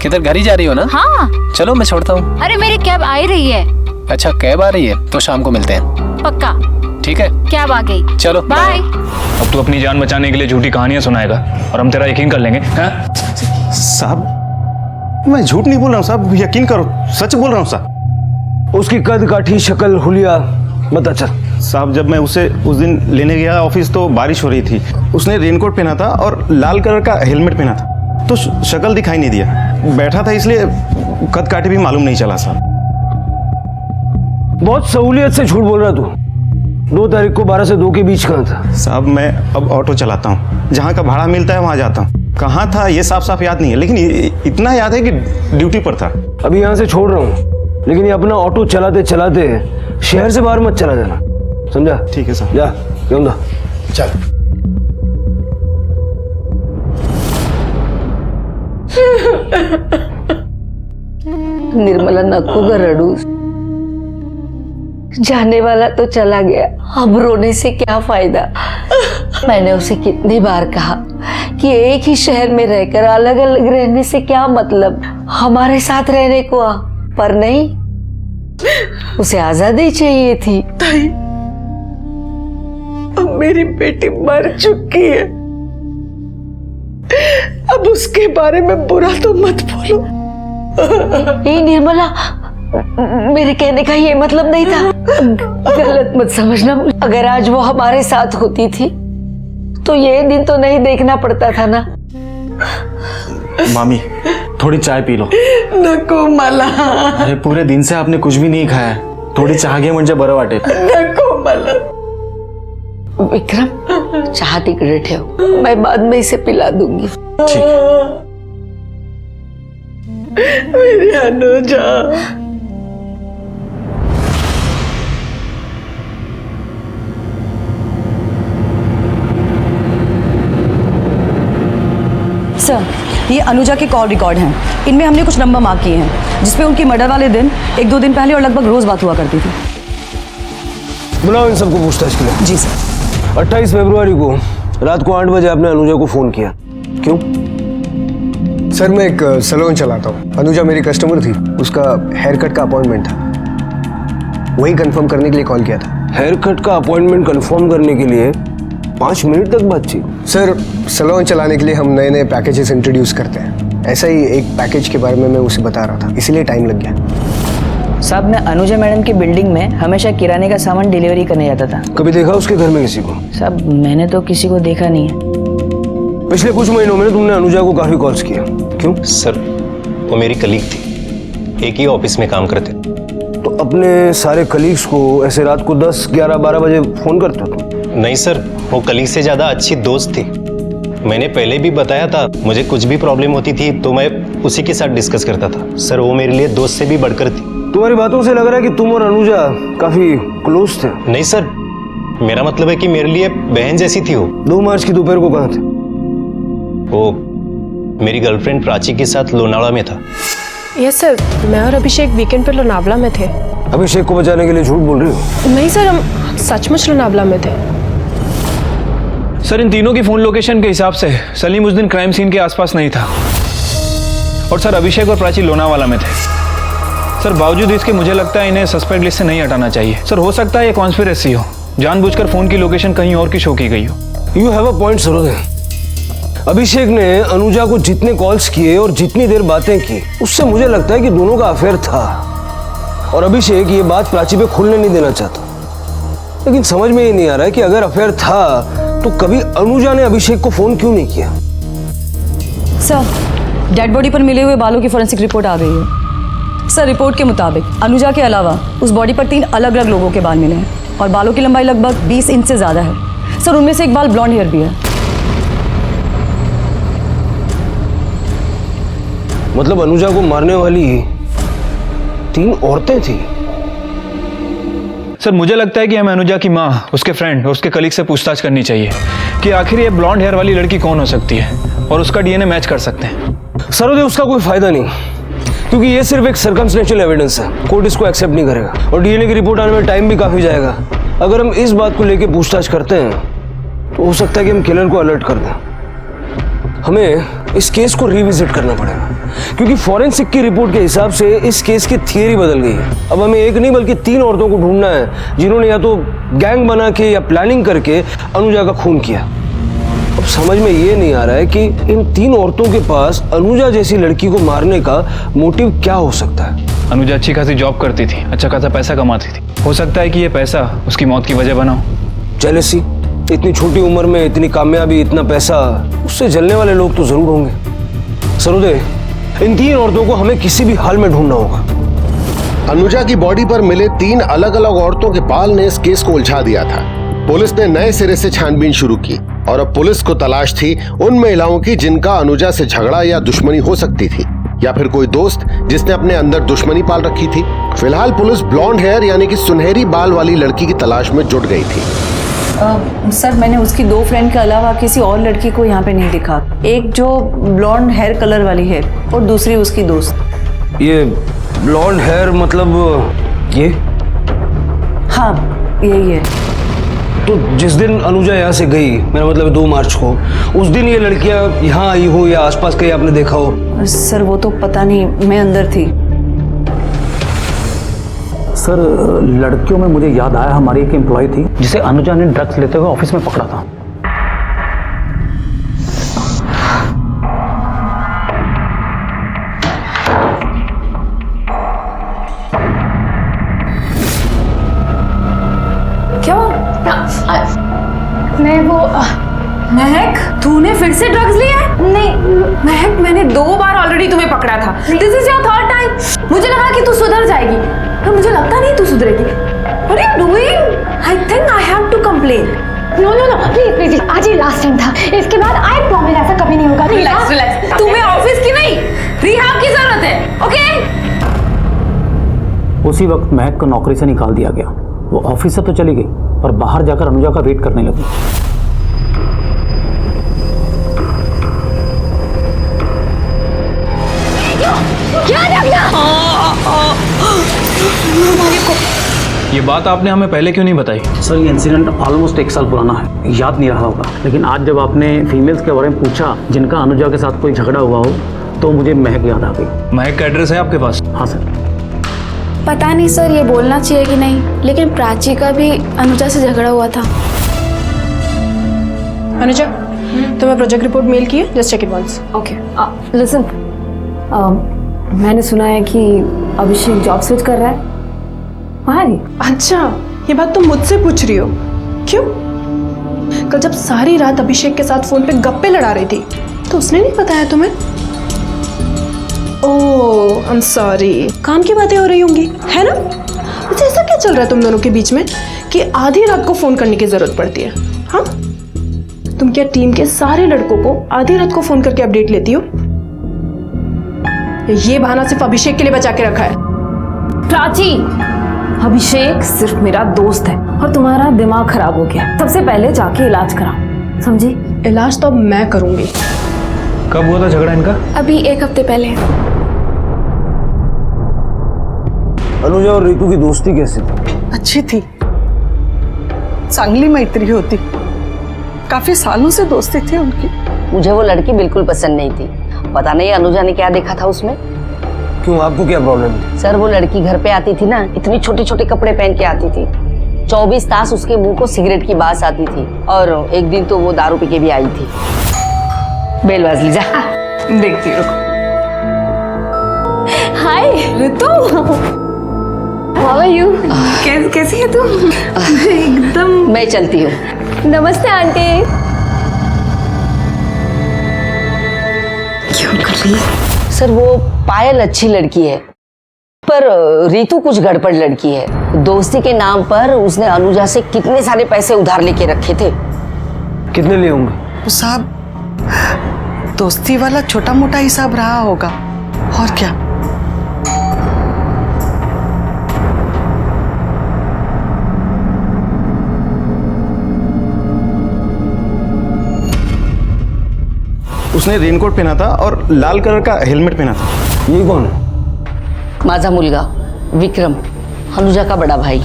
किधर, घर ही जा रही हो ना? हाँ। चलो मैं छोड़ता हूँ। अरे मेरी कैब आ ही रही है। अच्छा, कैब आ रही है तो शाम को मिलते हैं। पक्का? ठीक है, कैब आ गई। चलो बाय। अब तू अपनी जान बचाने के लिए झूठी कहानियां सुनाएगा और हम तेरा यकीन कर लेंगे? हाँ? साहब, मैं झूठ नहीं बोल रहा हूँ साहब, यकीन करो, सच बोल रहा हूँ साहब। उसकी कद काठी, शक्ल, हुलिया बता चल। साहब, जब मैं उसे उस दिन लेने गया ऑफिस तो बारिश हो रही थी। उसने रेनकोट पहना था और लाल कलर का हेलमेट पहना था, तो शक्ल दिखाई नहीं दिया। बैठा था इसलिए कद काठी भी मालूम नहीं चला साहब। बहुत सहूलियत से झूठ बोल रहा तू। 2 तारीख को 12 से 2 के बीच कहाँ था? साहब, मैं अब ऑटो चलाता हूँ, जहाँ का भाड़ा मिलता है वहाँ जाता हूँ। कहाँ था ये साफ साफ याद नहीं है, लेकिन इतना याद है कि ड्यूटी पर था। अभी यहाँ से छोड़ रहा हूँ, लेकिन ये अपना ऑटो चलाते चलाते शहर से बाहर मत चला जाना, समझा? ठीक है साहब। जा गंदा चल। निर्मला नको ग रडू, जाने वाला तो चला गया, अब रोने से क्या फायदा। मैंने उसे कितनी बार कहा कि एक ही शहर में रहकर अलग अलग रहने से क्या मतलब, हमारे साथ रहने को आ, पर नहीं, उसे आजादी चाहिए थी। ताई, अब मेरी बेटी मर चुकी है, अब उसके बारे में बुरा तो मत बोलो। नहीं निर्मला, मेरे कहने का ये मतलब नहीं था, गलत मत समझना। अगर आज वो हमारे साथ होती थी तो ये दिन तो नहीं देखना पड़ता था ना। मामी, थोड़ी चाय पी लो। नको मला, अरे पूरे दिन से आपने कुछ भी नहीं खाया है, थोड़ी चहा घे म्हणजे बरं वाटेल। नको मला। विक्रम, चाह तिकडे ठेव, मैं बाद में इसे पिला दूंगी। ठीक है। मेरी अनुजा। सर, ये अनुजा के कॉल रिकॉर्ड हैं। इनमें हमने कुछ नंबर मार्क किए हैं जिसपे उनकी मर्डर वाले दिन 1-2 दिन पहले और लगभग रोज बात हुआ करती थी। बुलाओ इन सबको पूछताछ के लिए। जी सर। 28 फरवरी को रात को 8 बजे आपने अनुजा को फोन किया, क्यों? सर, मैं एक सैलून चलाता हूँ। अनुजा मेरी कस्टमर थी, उसका हेयर कट का अपॉइंटमेंट था, वही कंफर्म करने के लिए कॉल किया था। हेयर कट का अपॉइंटमेंट कंफर्म करने के लिए 5 मिनट तक बातचीत? सर, सैलून चलाने के लिए हम नए नए पैकेजेस इंट्रोड्यूस करते हैं। ऐसा ही एक पैकेज के बारे में मैं उसे बता रहा था, इसीलिए टाइम लग गया। साहब, मैं अनुजा मैडम की बिल्डिंग में हमेशा किराने का सामान डिलीवरी करने जाता था। कभी देखा उसके घर में किसी को? साहब, मैंने तो किसी को देखा नहीं है। पिछले कुछ महीनों में तुमने अनुजा को काफी कॉल्स किया, क्यों? सर, वो मेरी कलीग थी, एक ही ऑफिस में काम करते। तो अपने सारे कलीग्स को ऐसे रात को 10, 11, 12 बजे फोन करते हो तुम? नहीं सर, वो कलीग से ज्यादा अच्छी दोस्त थी। मैंने पहले भी बताया था, मुझे कुछ भी प्रॉब्लम होती थी तो मैं उसी के साथ डिस्कस करता था। सर, वो मेरे लिए दोस्त से भी बढ़कर थी। तुम्हारी बातों से लग रहा है कि तुम और अनुजा काफी क्लोज थे। नहीं सर, मेरा मतलब है कि मेरे लिए बहन जैसी थी वो। 2 मार्च की दोपहर को कहाँ थे? वो मेरी गर्लफ्रेंड प्राची के साथ लोनावला में था। यस सर, मैं और अभिषेक वीकेंड पे लोनावला में थे। अभिषेक को बचाने के लिए झूठ बोल रही हो? नहीं सर, हम सचमुच लोनावला में थे। सर, इन तीनों की फोन लोकेशन के हिसाब से सलीम उस दिन क्राइम सीन के आसपास नहीं था, और सर अभिषेक और प्राची लोनावाला में थे। सर, बावजूद इसके मुझे लगता है इन्हें सस्पेक्ट लिस्ट से नहीं हटाना चाहिए। सर, हो सकता है ये कॉन्स्पिरेसी हो, जानबूझकर फोन की लोकेशन कहीं और की शो की गई हो। You have a point Sarode. Abhishek ने अनुजा को जितने कॉल्स किए और जितनी देर बातें की, उससे मुझे लगता है कि दोनों का अफेयर था, और अभिषेक ये बात प्राची पे खुलने नहीं देना चाहता। लेकिन समझ में ये नहीं आ रहा है कि अगर अफेयर था तो कभी अनुजा ने अभिषेक को फोन क्यों नहीं किया? सर, डेड बॉडी पर मिले हुए बालों की फोरेंसिक रिपोर्ट आ गई है। सर, रिपोर्ट के मुताबिक अनुजा के अलावा उस बॉडी पर 3 अलग अलग लोगों के बाल मिले हैं, और बालों की लंबाई लगभग 20 इंच से ज्यादा है। सर, उनमें से एक बाल ब्लॉन्ड हेयर भी है। मतलब अनुजा को मारने वाली 3 औरतें थी। सर, मुझे लगता है कि हमें अनुजा की माँ, उसके फ्रेंड और उसके कलीग से पूछताछ करनी चाहिए कि आखिर ये ब्लॉन्ड हेयर वाली लड़की कौन हो सकती है, और उसका डीएनए मैच कर सकते हैं। सरोदे, उसका कोई फायदा नहीं, क्योंकि ये सिर्फ एक सर्कमस्टेंशियल एविडेंस है, कोर्ट इसको एक्सेप्ट नहीं करेगा, और डीएनए की रिपोर्ट आने में टाइम भी काफी जाएगा। अगर हम इस बात को लेके पूछताछ करते हैं तो हो सकता है कि हम किलर को अलर्ट कर दें। हमें इस केस को रिविजिट करना पड़ेगा, क्योंकि फॉरेंसिक की रिपोर्ट के हिसाब से इस केस की थियरी बदल गई है। अब हमें एक नहीं बल्कि 3 औरतों को ढूंढना है जिन्होंने या तो गैंग बना के या प्लानिंग करके अनुजा का खून किया। अब समझ में ये नहीं आ रहा है कि इन 3 औरतों के पास अनुजा जैसी लड़की को मारने का मोटिव क्या हो सकता है। अनुजा अच्छी खासी जॉब करती थी, अच्छा खासा पैसा कमाती थी, हो सकता है कि ये पैसा उसकी मौत की वजह बना हो। जेलसी, इतनी छोटी उम्र में इतनी कामयाबी, इतना पैसा, उससे जलने वाले लोग तो जरूर होंगे। सरोदे, इन 3 औरतों को हमें किसी भी हाल में ढूंढना होगा। अनुजा की बॉडी पर मिले 3 अलग अलग औरतों के बाल ने इस केस को उलझा दिया था। पुलिस ने नए सिरे से छानबीन शुरू की, और अब पुलिस को तलाश थी उन महिलाओं की जिनका अनुजा से झगड़ा या दुश्मनी हो सकती थी, या फिर कोई दोस्त जिसने अपने अंदर दुश्मनी पाल रखी थी। फिलहाल पुलिस ब्लॉन्ड हेयर यानी कि सुनहरी बाल वाली लड़की की तलाश में जुट गई थी। सर, मैंने उसकी 2 फ्रेंड के अलावा किसी और लड़की को यहाँ पे नहीं दिखा। एक जो ब्लॉन्ड हेयर कलर वाली है और दूसरी उसकी दोस्त। ये ब्लॉन्ड हेयर मतलब ये? हाँ, यही है। तो जिस दिन अनुजा यहाँ से गई, मेरा मतलब 2 मार्च को, उस दिन ये लड़कियाँ यहाँ आई हो या आसपास कहीं आपने देखा हो? सर, वो तो पता नहीं, मैं अंदर थी। सर, लड़कियों में मुझे याद आया, हमारी एक एम्प्लॉय थी जिसे अनुजा ने ड्रग्स लेते हुए ऑफिस में पकड़ा था। क्या? मैं वो महक, तूने फिर से ड्रग्स लिया है? नहीं महक, मैंने 2 बार ऑलरेडी तुम्हें पकड़ा था। This is your third time. मुझे लगा कि तू सुधर जाएगी, पर मुझे लगता नहीं तू सुधरेगी। What are you doing? I think I have to complain. No no no, please please, आज ही लास्ट टाइम था। इसके बाद आई प्रॉमिस ऐसा कभी नहीं होगा। Relax relax. तुम्हें ऑफिस की नहीं, रिहाब की जरूरत है, ओके? उसी वक्त महक को नौकरी से निकाल दिया गया। वो ऑफिस से तो चली गई, पर बाहर जाकर अनुजा का वेट करने लगी। क्या ये बात आपने हमें पहले क्यों नहीं बताई? सर, ये इंसिडेंट ऑलमोस्ट 1 साल पुराना है, याद नहीं रहा होगा। लेकिन आज जब आपने फीमेल्स के बारे में पूछा जिनका अनुजा के साथ कोई झगड़ा हुआ हो, तो मुझे महक याद आ गई। महक का एड्रेस है आपके पास? हाँ सर। पता नहीं सर ये बोलना चाहिए कि नहीं, लेकिन प्राची का भी अनुजा से झगड़ा हुआ था। अनुजा, तुम्हें प्रोजेक्ट रिपोर्ट मेल की है? Just check it once. Okay, listen, मैंने सुना है कि अभिषेक जॉब स्विच कर रहा है। अच्छा, ये बात तुम मुझसे पूछ रही हो? क्यों? कल जब सारी रात अभिषेक के साथ फोन पे गप्पे लड़ा रही थी, तो उसने नहीं बताया तुम्हें? ओह, आई एम सॉरी, काम की बातें हो रही होंगी, है ना? अच्छा, ऐसा क्या चल रहा है तुम दोनों के बीच में कि आधी रात को फोन करने की जरूरत पड़ती है? हाँ, तुम क्या टीम के सारे लड़कों को आधी रात को फोन करके अपडेट लेती हो? ये बहाना सिर्फ अभिषेक के लिए बचा के रखा है? प्राची, अभिषेक सिर्फ मेरा दोस्त है और तुम्हारा दिमाग खराब हो गया। सबसे पहले जाके इलाज करा, समझी? इलाज तो अब मैं करूंगी। कब हुआ था झगड़ा इनका? अभी 1 हफ्ते पहले। अनुजा और रितु की दोस्ती कैसी थी? अच्छी थी, चांगली मैत्री होती, काफी सालों से दोस्ती थी उनकी। मुझे वो लड़की बिल्कुल पसंद नहीं थी। पता नहीं अनुजा ने क्या देखा था उसमें। क्यों, आपको क्या प्रॉब्लम थी? सर, वो लड़की घर पे आती थी ना, इतनी छोटे छोटे कपड़े पहन के आती थी। 24 तास उसके मुंह को सिगरेट की बास आती थी, और एक दिन तो वो दारू पी के भी आई थी। बेल बाज लीजा, देखती रुको। हाय रितु, हाउ आर यू? कैसी है तू? एकदम। मैं चलती हूँ। नमस्ते आंटी। क्यों कर रही है? सर, वो पायल अच्छी लड़की है, पर रितु कुछ गड़बड़ लड़की है। दोस्ती के नाम पर उसने अनुजा से कितने सारे पैसे उधार लेके रखे थे। कितने लिए होंगे? साहब, दोस्ती वाला छोटा मोटा हिसाब रहा होगा, और क्या। उसने रेनकोट पहना था और लाल कलर का हेलमेट पहना था। ये कौन है? माझा मुलगा विक्रम, अनुजा का बड़ा भाई।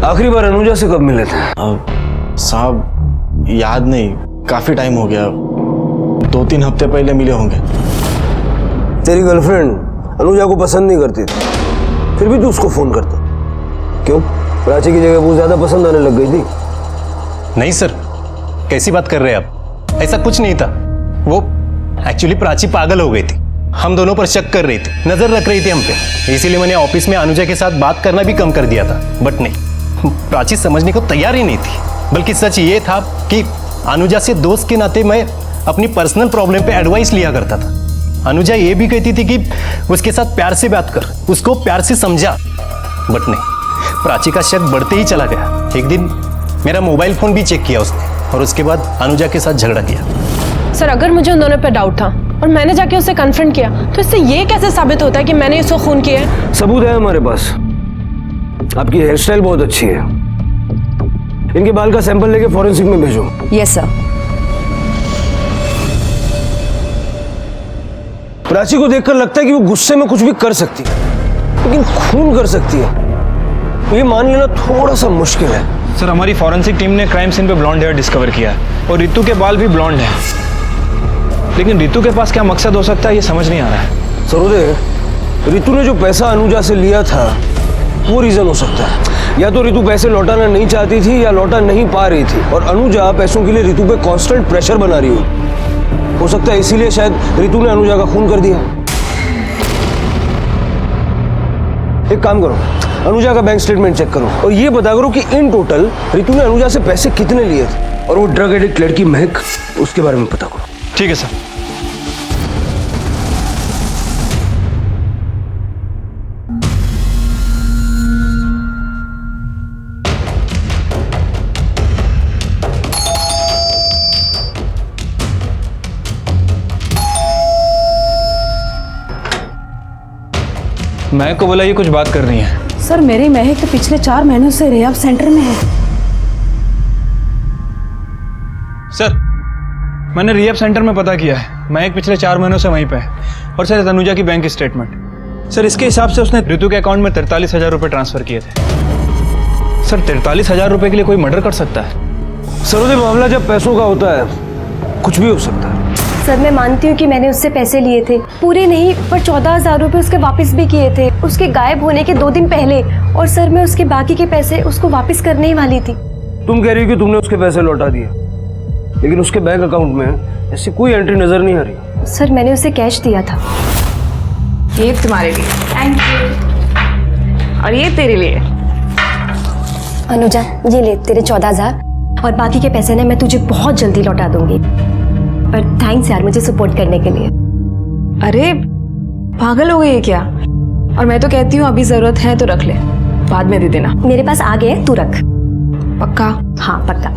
आखिरी बार अनुजा से कब मिले थे? साहब, याद नहीं, काफी टाइम हो गया, 2-3 हफ्ते पहले मिले होंगे। तेरी गर्लफ्रेंड अनुजा को पसंद नहीं करती थी, फिर भी तू उसको फोन करता क्यों? प्राची की जगह वो ज्यादा पसंद आने लग गई थी? नहीं सर, कैसी बात कर रहे हैं आप? ऐसा कुछ नहीं था। वो एक्चुअली प्राची पागल हो गई थी, हम दोनों पर शक कर रही थी, नजर रख रही थी हम पे। इसीलिए मैंने ऑफिस में अनुजा के साथ बात करना भी कम कर दिया था। बट नहीं, प्राची समझने को तैयार ही नहीं थी। बल्कि सच ये था कि अनुजा से दोस्त के नाते मैं अपनी पर्सनल प्रॉब्लम पे एडवाइस लिया करता था। अनुजा ये भी कहती थी कि उसके साथ प्यार से बात कर, उसको प्यार से समझा। बट नहीं, प्राची का शक बढ़ते ही चला गया। एक दिन मेरा मोबाइल फोन भी चेक किया उसने, और उसके बाद अनुजा के साथ झगड़ा किया। सर, अगर मुझे उन दोनों पे डाउट था और मैंने जाके उसे कन्फ्रंट किया, तो इससे ये कैसे साबित होता है कि मैंने इसको खून किया है? सबूत है हमारे पास। आपकी हेयर स्टाइल बहुत अच्छी है। इनके बाल का सैंपल लेके फॉरेंसिक में भेजो। Yes sir. प्राची को देखकर लगता है कि वो गुस्से में कुछ भी कर सकती है, लेकिन खून कर सकती है, ये मान लेना थोड़ा सा मुश्किल है। सर, हमारी फॉरेंसिक टीम ने क्राइम सीन पे ब्लॉन्ड हेयर डिस्कवर किया है, और रितु के बाल भी ब्लॉन्ड हैं। लेकिन रितु के पास क्या मकसद हो सकता है, ये समझ नहीं आ रहा है। सरोदे, रितु ने जो पैसा अनुजा से लिया था वो रीजन हो सकता है। या तो रितु पैसे लौटाना नहीं चाहती थी या लौटा नहीं पा रही थी, और अनुजा पैसों के लिए रितु पे कांस्टेंट प्रेशर बना रही हो सकता है इसीलिए शायद रितु ने अनुजा का खून कर दिया। एक काम करो, अनुजा का बैंक स्टेटमेंट चेक करो और ये बता करो कि इन टोटल रितु ने अनुजा से पैसे कितने लिए थे, और वो ड्रग एडिक्ट लड़की महक, उसके बारे में पता करो। ठीक है सर। महक को बोला ये कुछ बात करनी है। सर मेरी महक तो पिछले 4 महीनों से रिहैब सेंटर में है। सर मैंने रिहैब सेंटर में पता किया है, महक पिछले 4 महीनों से वहीं पे है। और सर तनुजा की बैंक स्टेटमेंट, सर इसके हिसाब से उसने ऋतु के अकाउंट में 43,000 रुपये ट्रांसफर किए थे। सर 43,000 रुपये के लिए कोई मर्डर कर सकता है? सरोदे, मामला जब पैसों का होता है कुछ भी हो सकता है। सर मैं मानती हूँ कि मैंने उससे पैसे लिए थे, पूरे नहीं पर 14,000 रुपये उसके वापस भी किए थे उसके गायब होने के 2 दिन पहले। और सर मैं उसके बाकी के पैसे उसको वापस करने ही वाली थी। तुम कह रही हो कि तुमने उसके पैसे लौटा दिए, लेकिन उसके बैंक अकाउंट में ऐसी कोई एंट्री नजर नहीं आ रही। सर मैंने उसे कैश दिया था। ये तुम्हारे लिए। Thank you. और ये तेरे लिए। अनुजा ये ले तेरे 14,000, और बाकी के पैसे ना मैं तुझे बहुत जल्दी लौटा दूंगी। पर थैंक्स यार मुझे सपोर्ट करने के लिए। अरे पागल हो गई है क्या? और मैं तो कहती हूँ अभी जरूरत है तो रख ले, बाद में दे देना। मेरे पास आ गए, तू रख। पक्का? हाँ पक्का।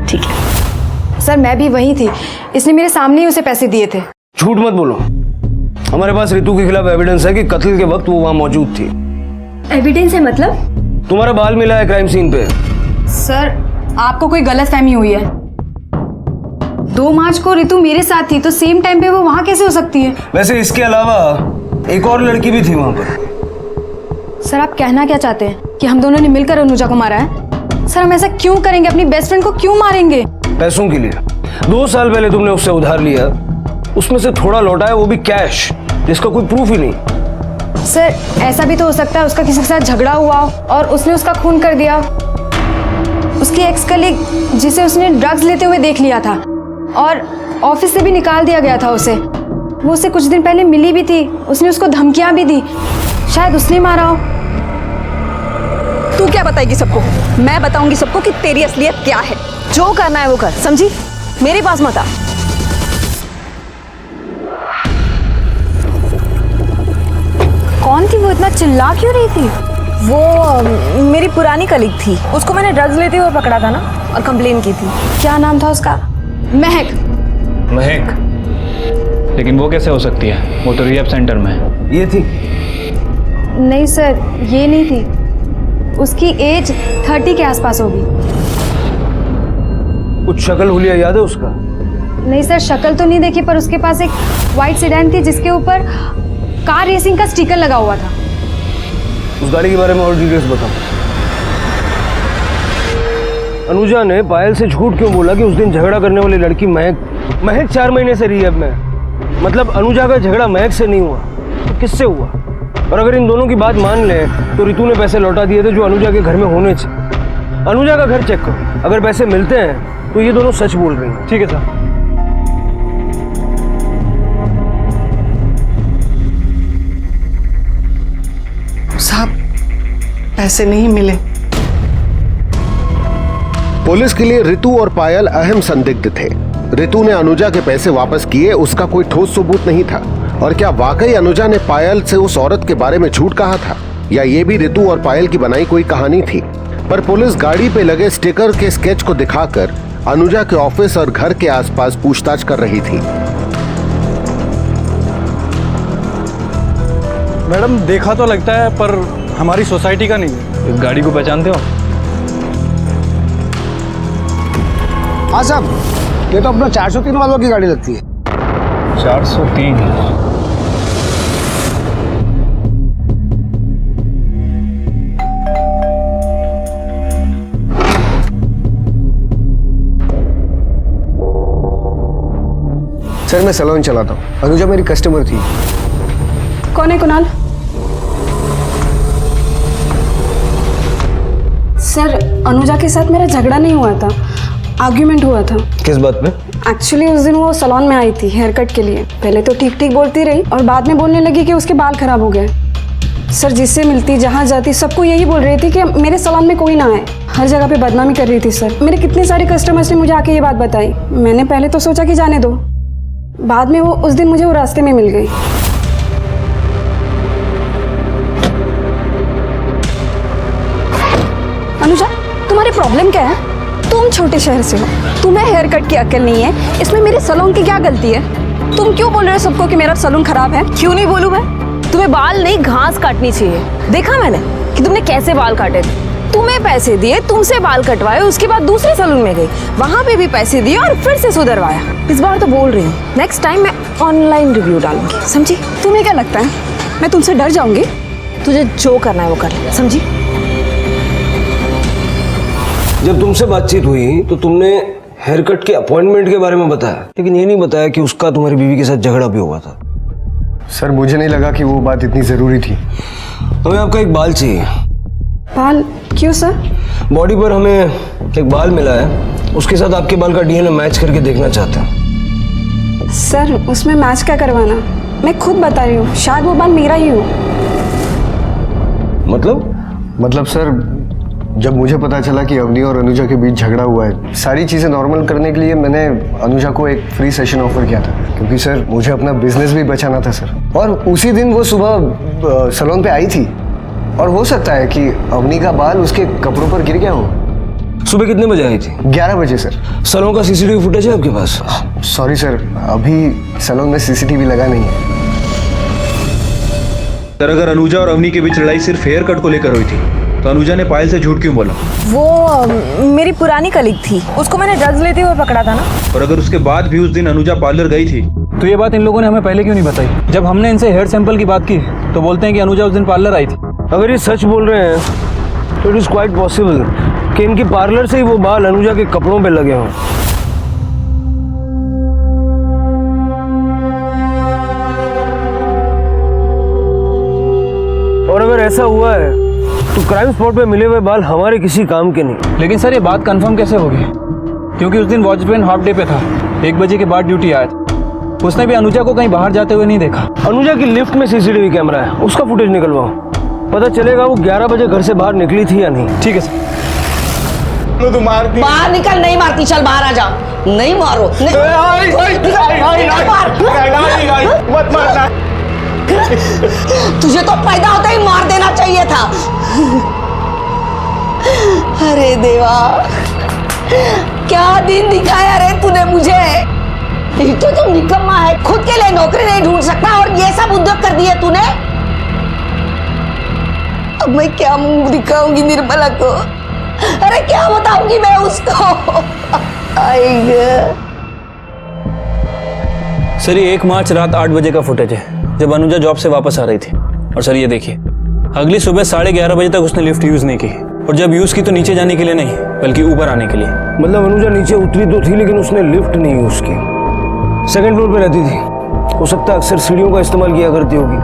ठीक है। सर मैं भी वही थी, इसने मेरे सामने ही उसे पैसे दिए थे। झूठ मत बोलो, हमारे पास रितु के खिलाफ एविडेंस है कि कत्ल के वक्त वो वहां मौजूद थी। एविडेंस है मतलब? तुम्हारा बाल मिला है क्राइम सीन पे। सर आपको कोई गलतफहमी हुई है। 2 मार्च को रितु मेरे साथ थी, तो सेम टाइम पे वो वहां कैसे हो सकती है? वैसे इसके अलावा एक और लड़की भी थी वहां पर। सर आप कहना क्या चाहते हैं कि हम दोनों ने मिलकर अनुजा को मारा है? सर हम ऐसा क्यों करेंगे? अपनी बेस्ट फ्रेंड को क्यों मारेंगे? पैसों के लिए। 2 साल पहले तुमने उससे उधार लिया, उसमें से थोड़ा लौटा है, वो भी कैश, जिसका कोई प्रूफ ही नहीं। सर ऐसा भी तो हो सकता है उसका किसी के साथ झगड़ा हुआ और उसने उसका खून कर दिया। उसकी एक्स कलीग जिसे उसने ड्रग्स लेते हुए देख लिया था और ऑफिस से भी निकाल दिया गया था उसे, वो उससे कुछ दिन पहले मिली भी थी, उसने उसको धमकियां भी दी, शायद उसने मारा हो। तू क्या बताएगी सबको? मैं बताऊंगी सबको कि तेरी असलियत क्या है। जो करना है वो कर, समझी? मेरे पास मत आ। कौन थी वो? इतना चिल्ला क्यों रही थी? वो मेरी पुरानी कलीग थी, उसको मैंने ड्रग्स लेते हुए पकड़ा था ना और कंप्लेन की थी। क्या नाम था उसका? महक। महक? लेकिन वो कैसे हो सकती है? वो तो रिहैब सेंटर में है। ये थी? नहीं सर ये नहीं थी, उसकी एज 30 के आसपास होगी। कुछ शक्ल हुलिया याद है उसका? नहीं सर शक्ल तो नहीं देखी, पर उसके पास एक व्हाइट सेडान थी जिसके ऊपर कार रेसिंग का स्टिकर लगा हुआ था। उस गाड़ी के बारे में और डिटेल्स बताओ। अनुजा ने पायल से झूठ क्यों बोला कि उस दिन झगड़ा करने वाली लड़की महक 4 महीने से रिहैब में है? मतलब अनुजा का झगड़ा महक से नहीं हुआ तो किससे हुआ? और अगर इन दोनों की बात मान ले तो रितु ने पैसे लौटा दिए थे जो अनुजा के घर में होने चाहिए। अनुजा का घर चेक करो, अगर पैसे मिलते हैं तो ये दोनों सच बोल रही हैं। ठीक है सर। साहब पैसे नहीं मिले। पुलिस के लिए रितु और पायल अहम संदिग्ध थे। रितु ने अनुजा के पैसे वापस किए, उसका कोई ठोस सबूत नहीं था। और क्या वाकई अनुजा ने पायल से उस औरत के बारे में झूठ कहा था, या ये भी रितु और पायल की बनाई कोई कहानी थी? पर पुलिस गाड़ी पे लगे स्टिकर के स्केच को दिखाकर अनुजा के ऑफिस और घर के आसपास पूछताछ कर रही थी। मैडम देखा तो लगता है पर हमारी सोसाइटी का नहीं है। इस गाड़ी को पहचानते हो? हाँ साहब, ये तो अपना 403 वालों की गाड़ी लगती है। 403? सर मैं सैलून चलाता हूँ, अनुजा मेरी कस्टमर थी। कौन है कुणाल? सर अनुजा के साथ मेरा झगड़ा नहीं हुआ था, आर्ग्यूमेंट हुआ था। किस बात पे? एक्चुअली उस दिन वो सैलून में आई थी हेयर कट के लिए। पहले तो ठीक ठीक बोलती रही और बाद में बोलने लगी कि उसके बाल खराब हो गए। सर जिससे मिलती जहाँ जाती सबको यही बोल रही थी कि मेरे सैलून में कोई ना है। हर जगह पे बदनामी कर रही थी सर। मेरे कितने सारे कस्टमर्स ने मुझे आके ये बात बताई। मैंने पहले तो सोचा कि जाने दो, बाद में वो उस दिन मुझे वो रास्ते में मिल गई। अनुजा, तुम्हारी प्रॉब्लम क्या है? तुम छोटे शहर से हो, तुम्हें हेयर कट की अक्ल नहीं है, इसमें मेरे सैलून की क्या गलती है? तुम क्यों बोल रहे हो सबको कि मेरा सैलून खराब है? क्यों नहीं बोलूं मैं? तुम्हें बाल नहीं घास काटनी चाहिए। देखा मैंने कि तुमने कैसे बाल काटे थे। तुम्हें पैसे दिए, तुमसे बाल कटवाए, उसके बाद दूसरे सैलून में गई, वहां पे भी पैसे दिए और फिर से सुधरवाया। इस बार तो बोल रही हूँ, नेक्स्ट टाइम मैं ऑनलाइन रिव्यू डालूंगी, समझी? तुम्हें क्या लगता है मैं तुमसे डर जाऊंगी? तुझे जो करना है वो कर ले, समझी? जब तुमसे बातचीत हुई तो तुमने हेयर कट के अपॉइंटमेंट के बारे में बताया, लेकिन ये नहीं बताया कि उसका तुम्हारी बीवी के साथ झगड़ा भी हुआ था। सर मुझे नहीं लगा कि वो बात इतनी जरूरी थी। हमें आपका एक बाल चाहिए। बाल? क्यों सर? बॉडी पर हमें एक बाल मिला है, उसके साथ आपके बाल का डीएनए मैच करके देखना चाहते हैं। सर उसमें मैच क्या करवाना? मैं खुद बता रही हूँ, शायद वो बाल मेरा ही हो। मतलब सर जब मुझे पता चला कि अवनी और अनुजा के बीच झगड़ा हुआ है, सारी चीज़ें नॉर्मल करने के लिए मैंने अनुजा को एक फ्री सेशन ऑफर किया था, क्योंकि सर मुझे अपना बिजनेस भी बचाना था सर। और उसी दिन वो सुबह सैलून पे आई थी, और हो सकता है कि अवनी का बाल उसके कपड़ों पर गिर गया हो। सुबह कितने बजे आई थी? 11 बजे सर। सैलून का सीसीटीवी फुटेज है आपके पास? सॉरी सर, अभी सैलून में सीसीटीवी लगा नहीं है। सर अगर अनुजा और अवनी के बीच लड़ाई सिर्फ हेयर कट को लेकर हुई थी तो अनुजा ने पायल से झूठ क्यों बोला? वो मेरी पुरानी कलीग थी, उसको मैंने ड्रग्स लेते हुए पकड़ा था ना। और अगर उसके बाद भी उस दिन अनुजा पार्लर गई थी तो ये बात इन लोगों ने हमें पहले क्यों नहीं बताई? जब हमने इनसे हेयर सैंपल की बात की तो बोलते हैं कि अनुजा उस दिन पार्लर आई थी। अगर ये सच बोल रहे हैं तो इट इज क्वाइट पॉसिबल कि इनकी पार्लर से ही वो बाल अनुजा के कपड़ों पे लगे हों। और अगर ऐसा हुआ है तो क्राइम स्पॉट पे मिले हुए बाल हमारे किसी काम के नहीं। लेकिन सर ये बात कंफर्म कैसे होगी? क्योंकि उस दिन वॉचमैन हाफ डे पे था, 1 बजे के बाद ड्यूटी आया था। उसने भी अनुजा को कहीं बाहर जाते हुए नहीं देखा। अनुजा की लिफ्ट में सीसीटीवी कैमरा है, उसका फुटेज निकलवाओ, पता चलेगा वो 11 बजे घर से बाहर निकली थी या नहीं। ठीक है सर। बाहर निकल। नहीं मारती, चल बाहर आ जा। नहीं मारो, मत मारना। तुझे तो पैदा होते ही मार देना चाहिए था। अरे देवा, क्या दिन दिखाया रे तूने मुझे। एक तो तुम निकम्मा है, खुद के लिए नौकरी नहीं ढूंढ सकता और ये सब उद्योग कर दिए तूने। अब मैं क्या मुंह दिखाऊंगी निर्मला को? अरे क्या बताऊंगी मैं उसको? सर ये 1 मार्च रात 8 बजे का फुटेज है, जब अनुजा जॉब से वापस आ रही थी। और सर ये देखिए, अगली सुबह 11:30 बजे तक उसने लिफ्ट यूज नहीं की, और जब यूज की तो नीचे जाने के लिए नहीं बल्कि ऊपर आने के लिए। मतलब अनुजा नीचे उतरी तो थी लेकिन उसने लिफ्ट नहीं यूज की। 2nd फ्लोर पे रहती थी, हो सकता है अक्सर सीढ़ियों का इस्तेमाल किया करती होगी।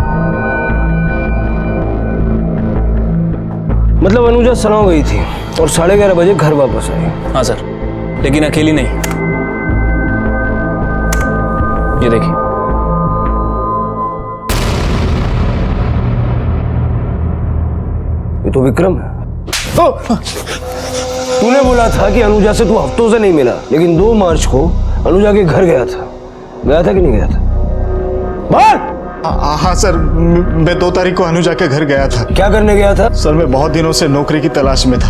मतलब अनुजा सलाह गई थी और 11:30 बजे घर वापस आई। हाँ सर, लेकिन अकेली नहीं। ये देखिए, ये तो विक्रम है। तूने बोला था कि अनुजा से तू हफ्तों से नहीं मिला, लेकिन 2 मार्च को अनुजा के घर गया था कि नहीं गया था? हाँ सर, मैं 2 तारीख को अनुजा के घर गया था। क्या करने गया था? सर मैं बहुत दिनों से नौकरी की तलाश में था।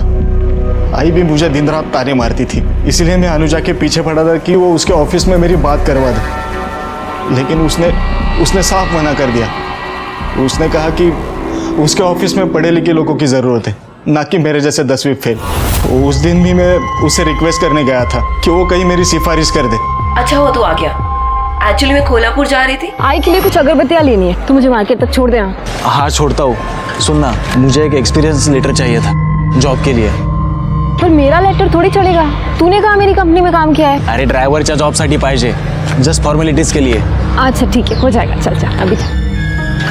आई भी मुझे दिन रात ताने मारती थी, इसलिए मैं अनुजा के पीछे पड़ा था कि वो उसके ऑफिस में मेरी बात करवा दे, लेकिन उसने साफ मना कर दिया। उसने कहा कि उसके ऑफिस में पढ़े लिखे लोगों की ज़रूरत है, ना कि मेरे जैसे 10वीं फेल। उस दिन भी मैं उससे रिक्वेस्ट करने गया था कि वो कहीं मेरी सिफारिश कर दे। अच्छा वो तो आ गया। एक्चुअली मैं कोल्हापुर जा रही थी, आई के लिए कुछ अगरबत्तियाँ लेनी है, तो मुझे मार्केट तक छोड़ दे। हाँ छोड़ता हूँ। सुनना, मुझे एक एक्सपीरियंस लेटर चाहिए था जॉब के लिए। पर मेरा लेटर थोड़ी चलेगा, तूने कहा मेरी कंपनी में काम किया है। अरे ड्रायव्हरच्या जॉबसाठी पाहिजे, जस्ट फॉर्मॅलिटीज के लिए। अच्छा ठीक है, हो जाएगा, चल जा अभी जा।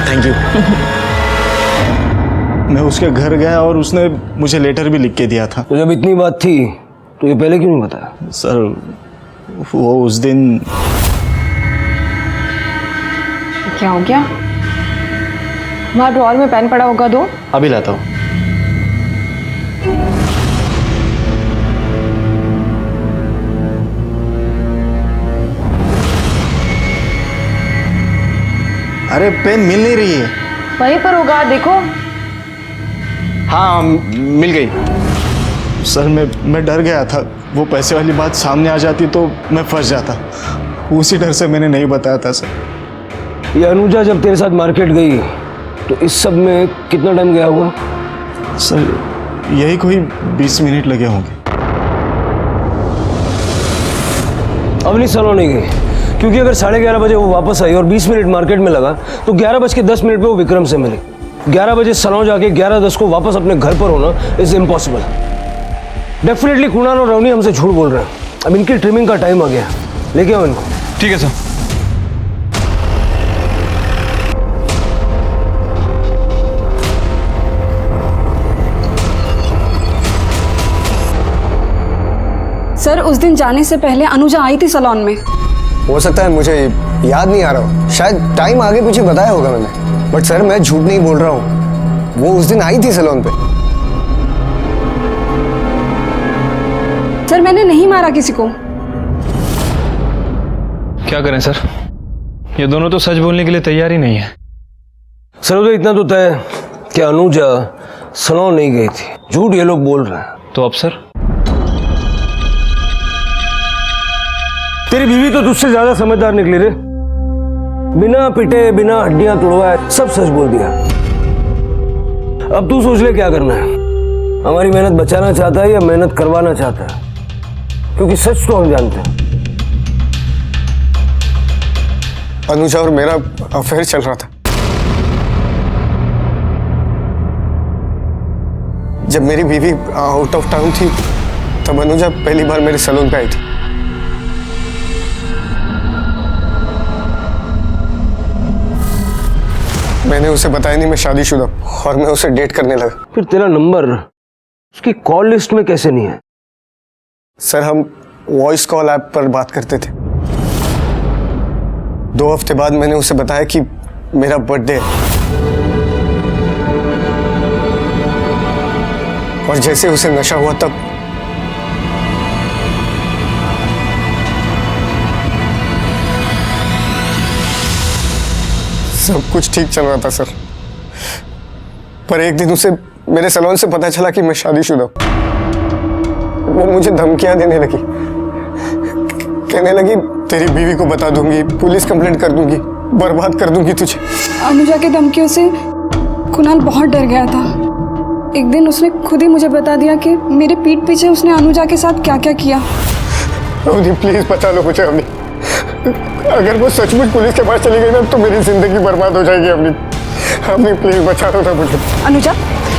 Thank you. मैं उसके घर गया और उसने मुझे लेटर भी लिख के दिया था। तो जब इतनी बात थी तो ये पहले क्यों नहीं बताया? सर वो उस दिन। क्या हो गया? वहाँ ड्रॉअर में पेन पड़ा होगा, दो। अभी लाता हूँ। अरे पेन मिल नहीं रही है। वहीं पर होगा, देखो। हाँ मिल गई। सर मैं डर गया था, वो पैसे वाली बात सामने आ जाती तो मैं फंस जाता, उसी डर से मैंने नहीं बताया था सर। ये अनुजा जब तेरे साथ मार्केट गई तो इस सब में कितना टाइम गया होगा? सर यही कोई 20 मिनट लगे होंगे। अब नहीं सलों नहीं गई, क्योंकि अगर 11:30 बजे वो वापस आई और 20 मिनट मार्केट में लगा तो 11:10 पे वो विक्रम से मिली। 11 बजे सलों जाके 11:10 को वापस अपने घर पर होना इज इम्पॉसिबल। डेफिनेटली कुणाल और रवनी हमसे झूठ बोल रहे हैं। अब इनकी ट्रिमिंग का टाइम आ गया, लेके आओ इनको। ठीक है सर। सर उस दिन जाने से पहले अनुजा आई थी सैलून में। हो सकता है, मुझे याद नहीं आ रहा हो, शायद टाइम आगे पीछे बताया होगा मैंने, बट सर मैं झूठ नहीं बोल रहा हूँ, वो उस दिन आई थी सैलून पे। सर मैंने नहीं मारा किसी को। क्या करें सर, ये दोनों तो सच बोलने के लिए तैयार ही नहीं है। सर तो इतना तो तय है कि अनुजा सैलून नहीं गई थी, झूठ ये लोग बोल रहे हैं। तो अब सर? तेरी बीवी तो तुझसे ज्यादा समझदार निकली रे, बिना पिटे बिना हड्डियां तोड़वाए सब सच बोल दिया। अब तू सोच ले क्या करना है, हमारी मेहनत बचाना चाहता है या मेहनत करवाना चाहता है, क्योंकि सच तो हम जानते हैं। अनुजा और मेरा अफेयर चल रहा था। जब मेरी बीवी आउट ऑफ टाउन थी तब अनुजा पहली बार मेरे सैलून पे आई थी। मैंने उसे बताया नहीं मैं शादीशुदा और मैं उसे डेट करने लगा। फिर तेरा नंबर उसकी कॉल लिस्ट में कैसे नहीं है? सर हम वॉइस कॉल ऐप पर बात करते थे। 2 हफ्ते बाद मैंने उसे बताया कि मेरा बर्थडे है, और जैसे उसे नशा हुआ तब सब कुछ ठीक चल रहा था सर, पर एक दिन उसे मेरे सैलून से पता चला कि मैं शादीशुदा हूं। वो मुझे धमकियां देने लगी, कहने लगी तेरी बीवी को बता दूंगी, पुलिस कंप्लेंट कर दूंगी, बर्बाद कर दूंगी तुझे। अनुजा की धमकियों से कुणाल बहुत डर गया था। एक दिन उसने खुद ही मुझे बता दिया कि मेरे पीठ पीछे उसने अनुजा के साथ क्या क्या किया। अवनी प्लीज बचा लो मुझे। अवनी अगर वो सचमुच पुलिस के पास चली गई ना तो मेरी जिंदगी बर्बाद हो जाएगी। अवनी प्लीज बचा लो ना मुझे। अनुजा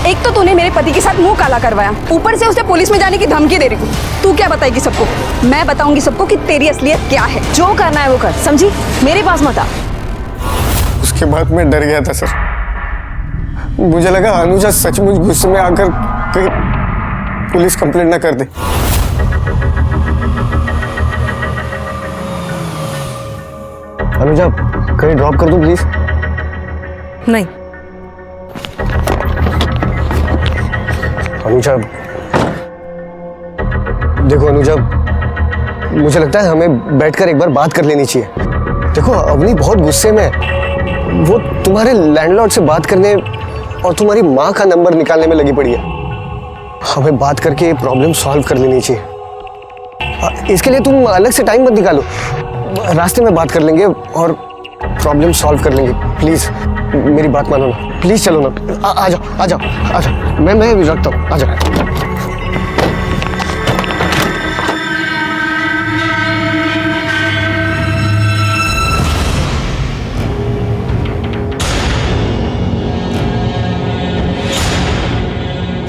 एक तो तूने मेरे पति के साथ मुंह काला करवाया, ऊपर से उसे पुलिस में जाने की धमकी दे रही हूँ। तू क्या बताएगी सबको? मैं बताऊंगी सबको कि तेरी असलियत क्या है। जो करना है वो कर, समझी? मेरे पास मत आ। उसके बाद मैं डर गया था सर, मुझे लगा अनुजा सचमुच गुस्से में आकर कहीं पुलिस कंप्लेंट ना कर दे। अनुजा कहीं ड्रॉप कर दूं प्लीज? नहीं। अनुजा देखो अनुजा, मुझे लगता है हमें बैठकर एक बार बात कर लेनी चाहिए। देखो अवनी बहुत गुस्से में है, वो तुम्हारे लैंडलॉर्ड से बात करने और तुम्हारी माँ का नंबर निकालने में लगी पड़ी है। हमें बात करके प्रॉब्लम सॉल्व कर लेनी चाहिए। इसके लिए तुम अलग से टाइम मत निकालो, रास्ते में बात कर लेंगे और प्रॉब्लम सॉल्व कर लेंगे। प्लीज मेरी बात मानो ना, प्लीज चलो ना। आ जाओ आ जाओ आ जाओ, मैं रखता हूँ, आ जाओ।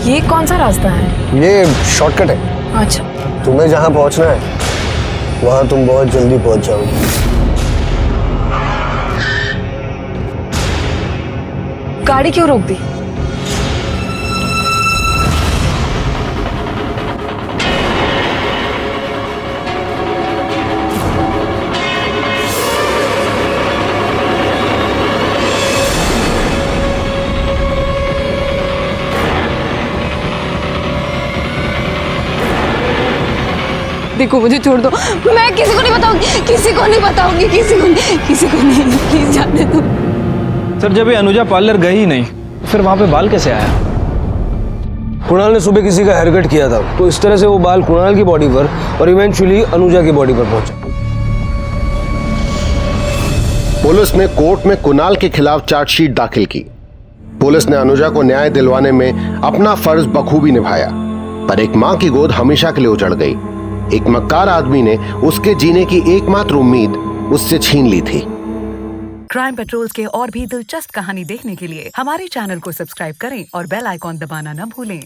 ये कौन सा रास्ता है? ये शॉर्टकट है। अच्छा। तुम्हें जहाँ पहुँचना है वहाँ तुम बहुत जल्दी पहुँच जाओगे। गाड़ी क्यों रोक दी? देखो मुझे छोड़ दो, मैं किसी को नहीं बताऊंगी, किसी को नहीं बताऊंगी, किसी को नहीं, प्लीज जाने दो। सर जब ये अनुजा पार्लर गई ही नहीं, फिर वहां पे बाल कैसे आया? कुणाल ने सुबह किसी का हेयर कट किया था, तो इस तरह से वो बाल कुणाल की बॉडी पर और इवेंचुअली अनुजा की बॉडी पर पहुंचे। पुलिस ने कोर्ट में कुणाल के खिलाफ चार्जशीट दाखिल की। पुलिस ने अनुजा को न्याय दिलवाने में अपना फर्ज बखूबी निभाया, पर एक मां की गोद हमेशा के लिए उजड़ गई। एक मक्कार आदमी ने उसके जीने की एकमात्र उम्मीद उससे छीन ली थी। क्राइम पेट्रोल्स के और भी दिलचस्प कहानी देखने के लिए हमारे चैनल को सब्सक्राइब करें और बेल आइकॉन दबाना न भूलें।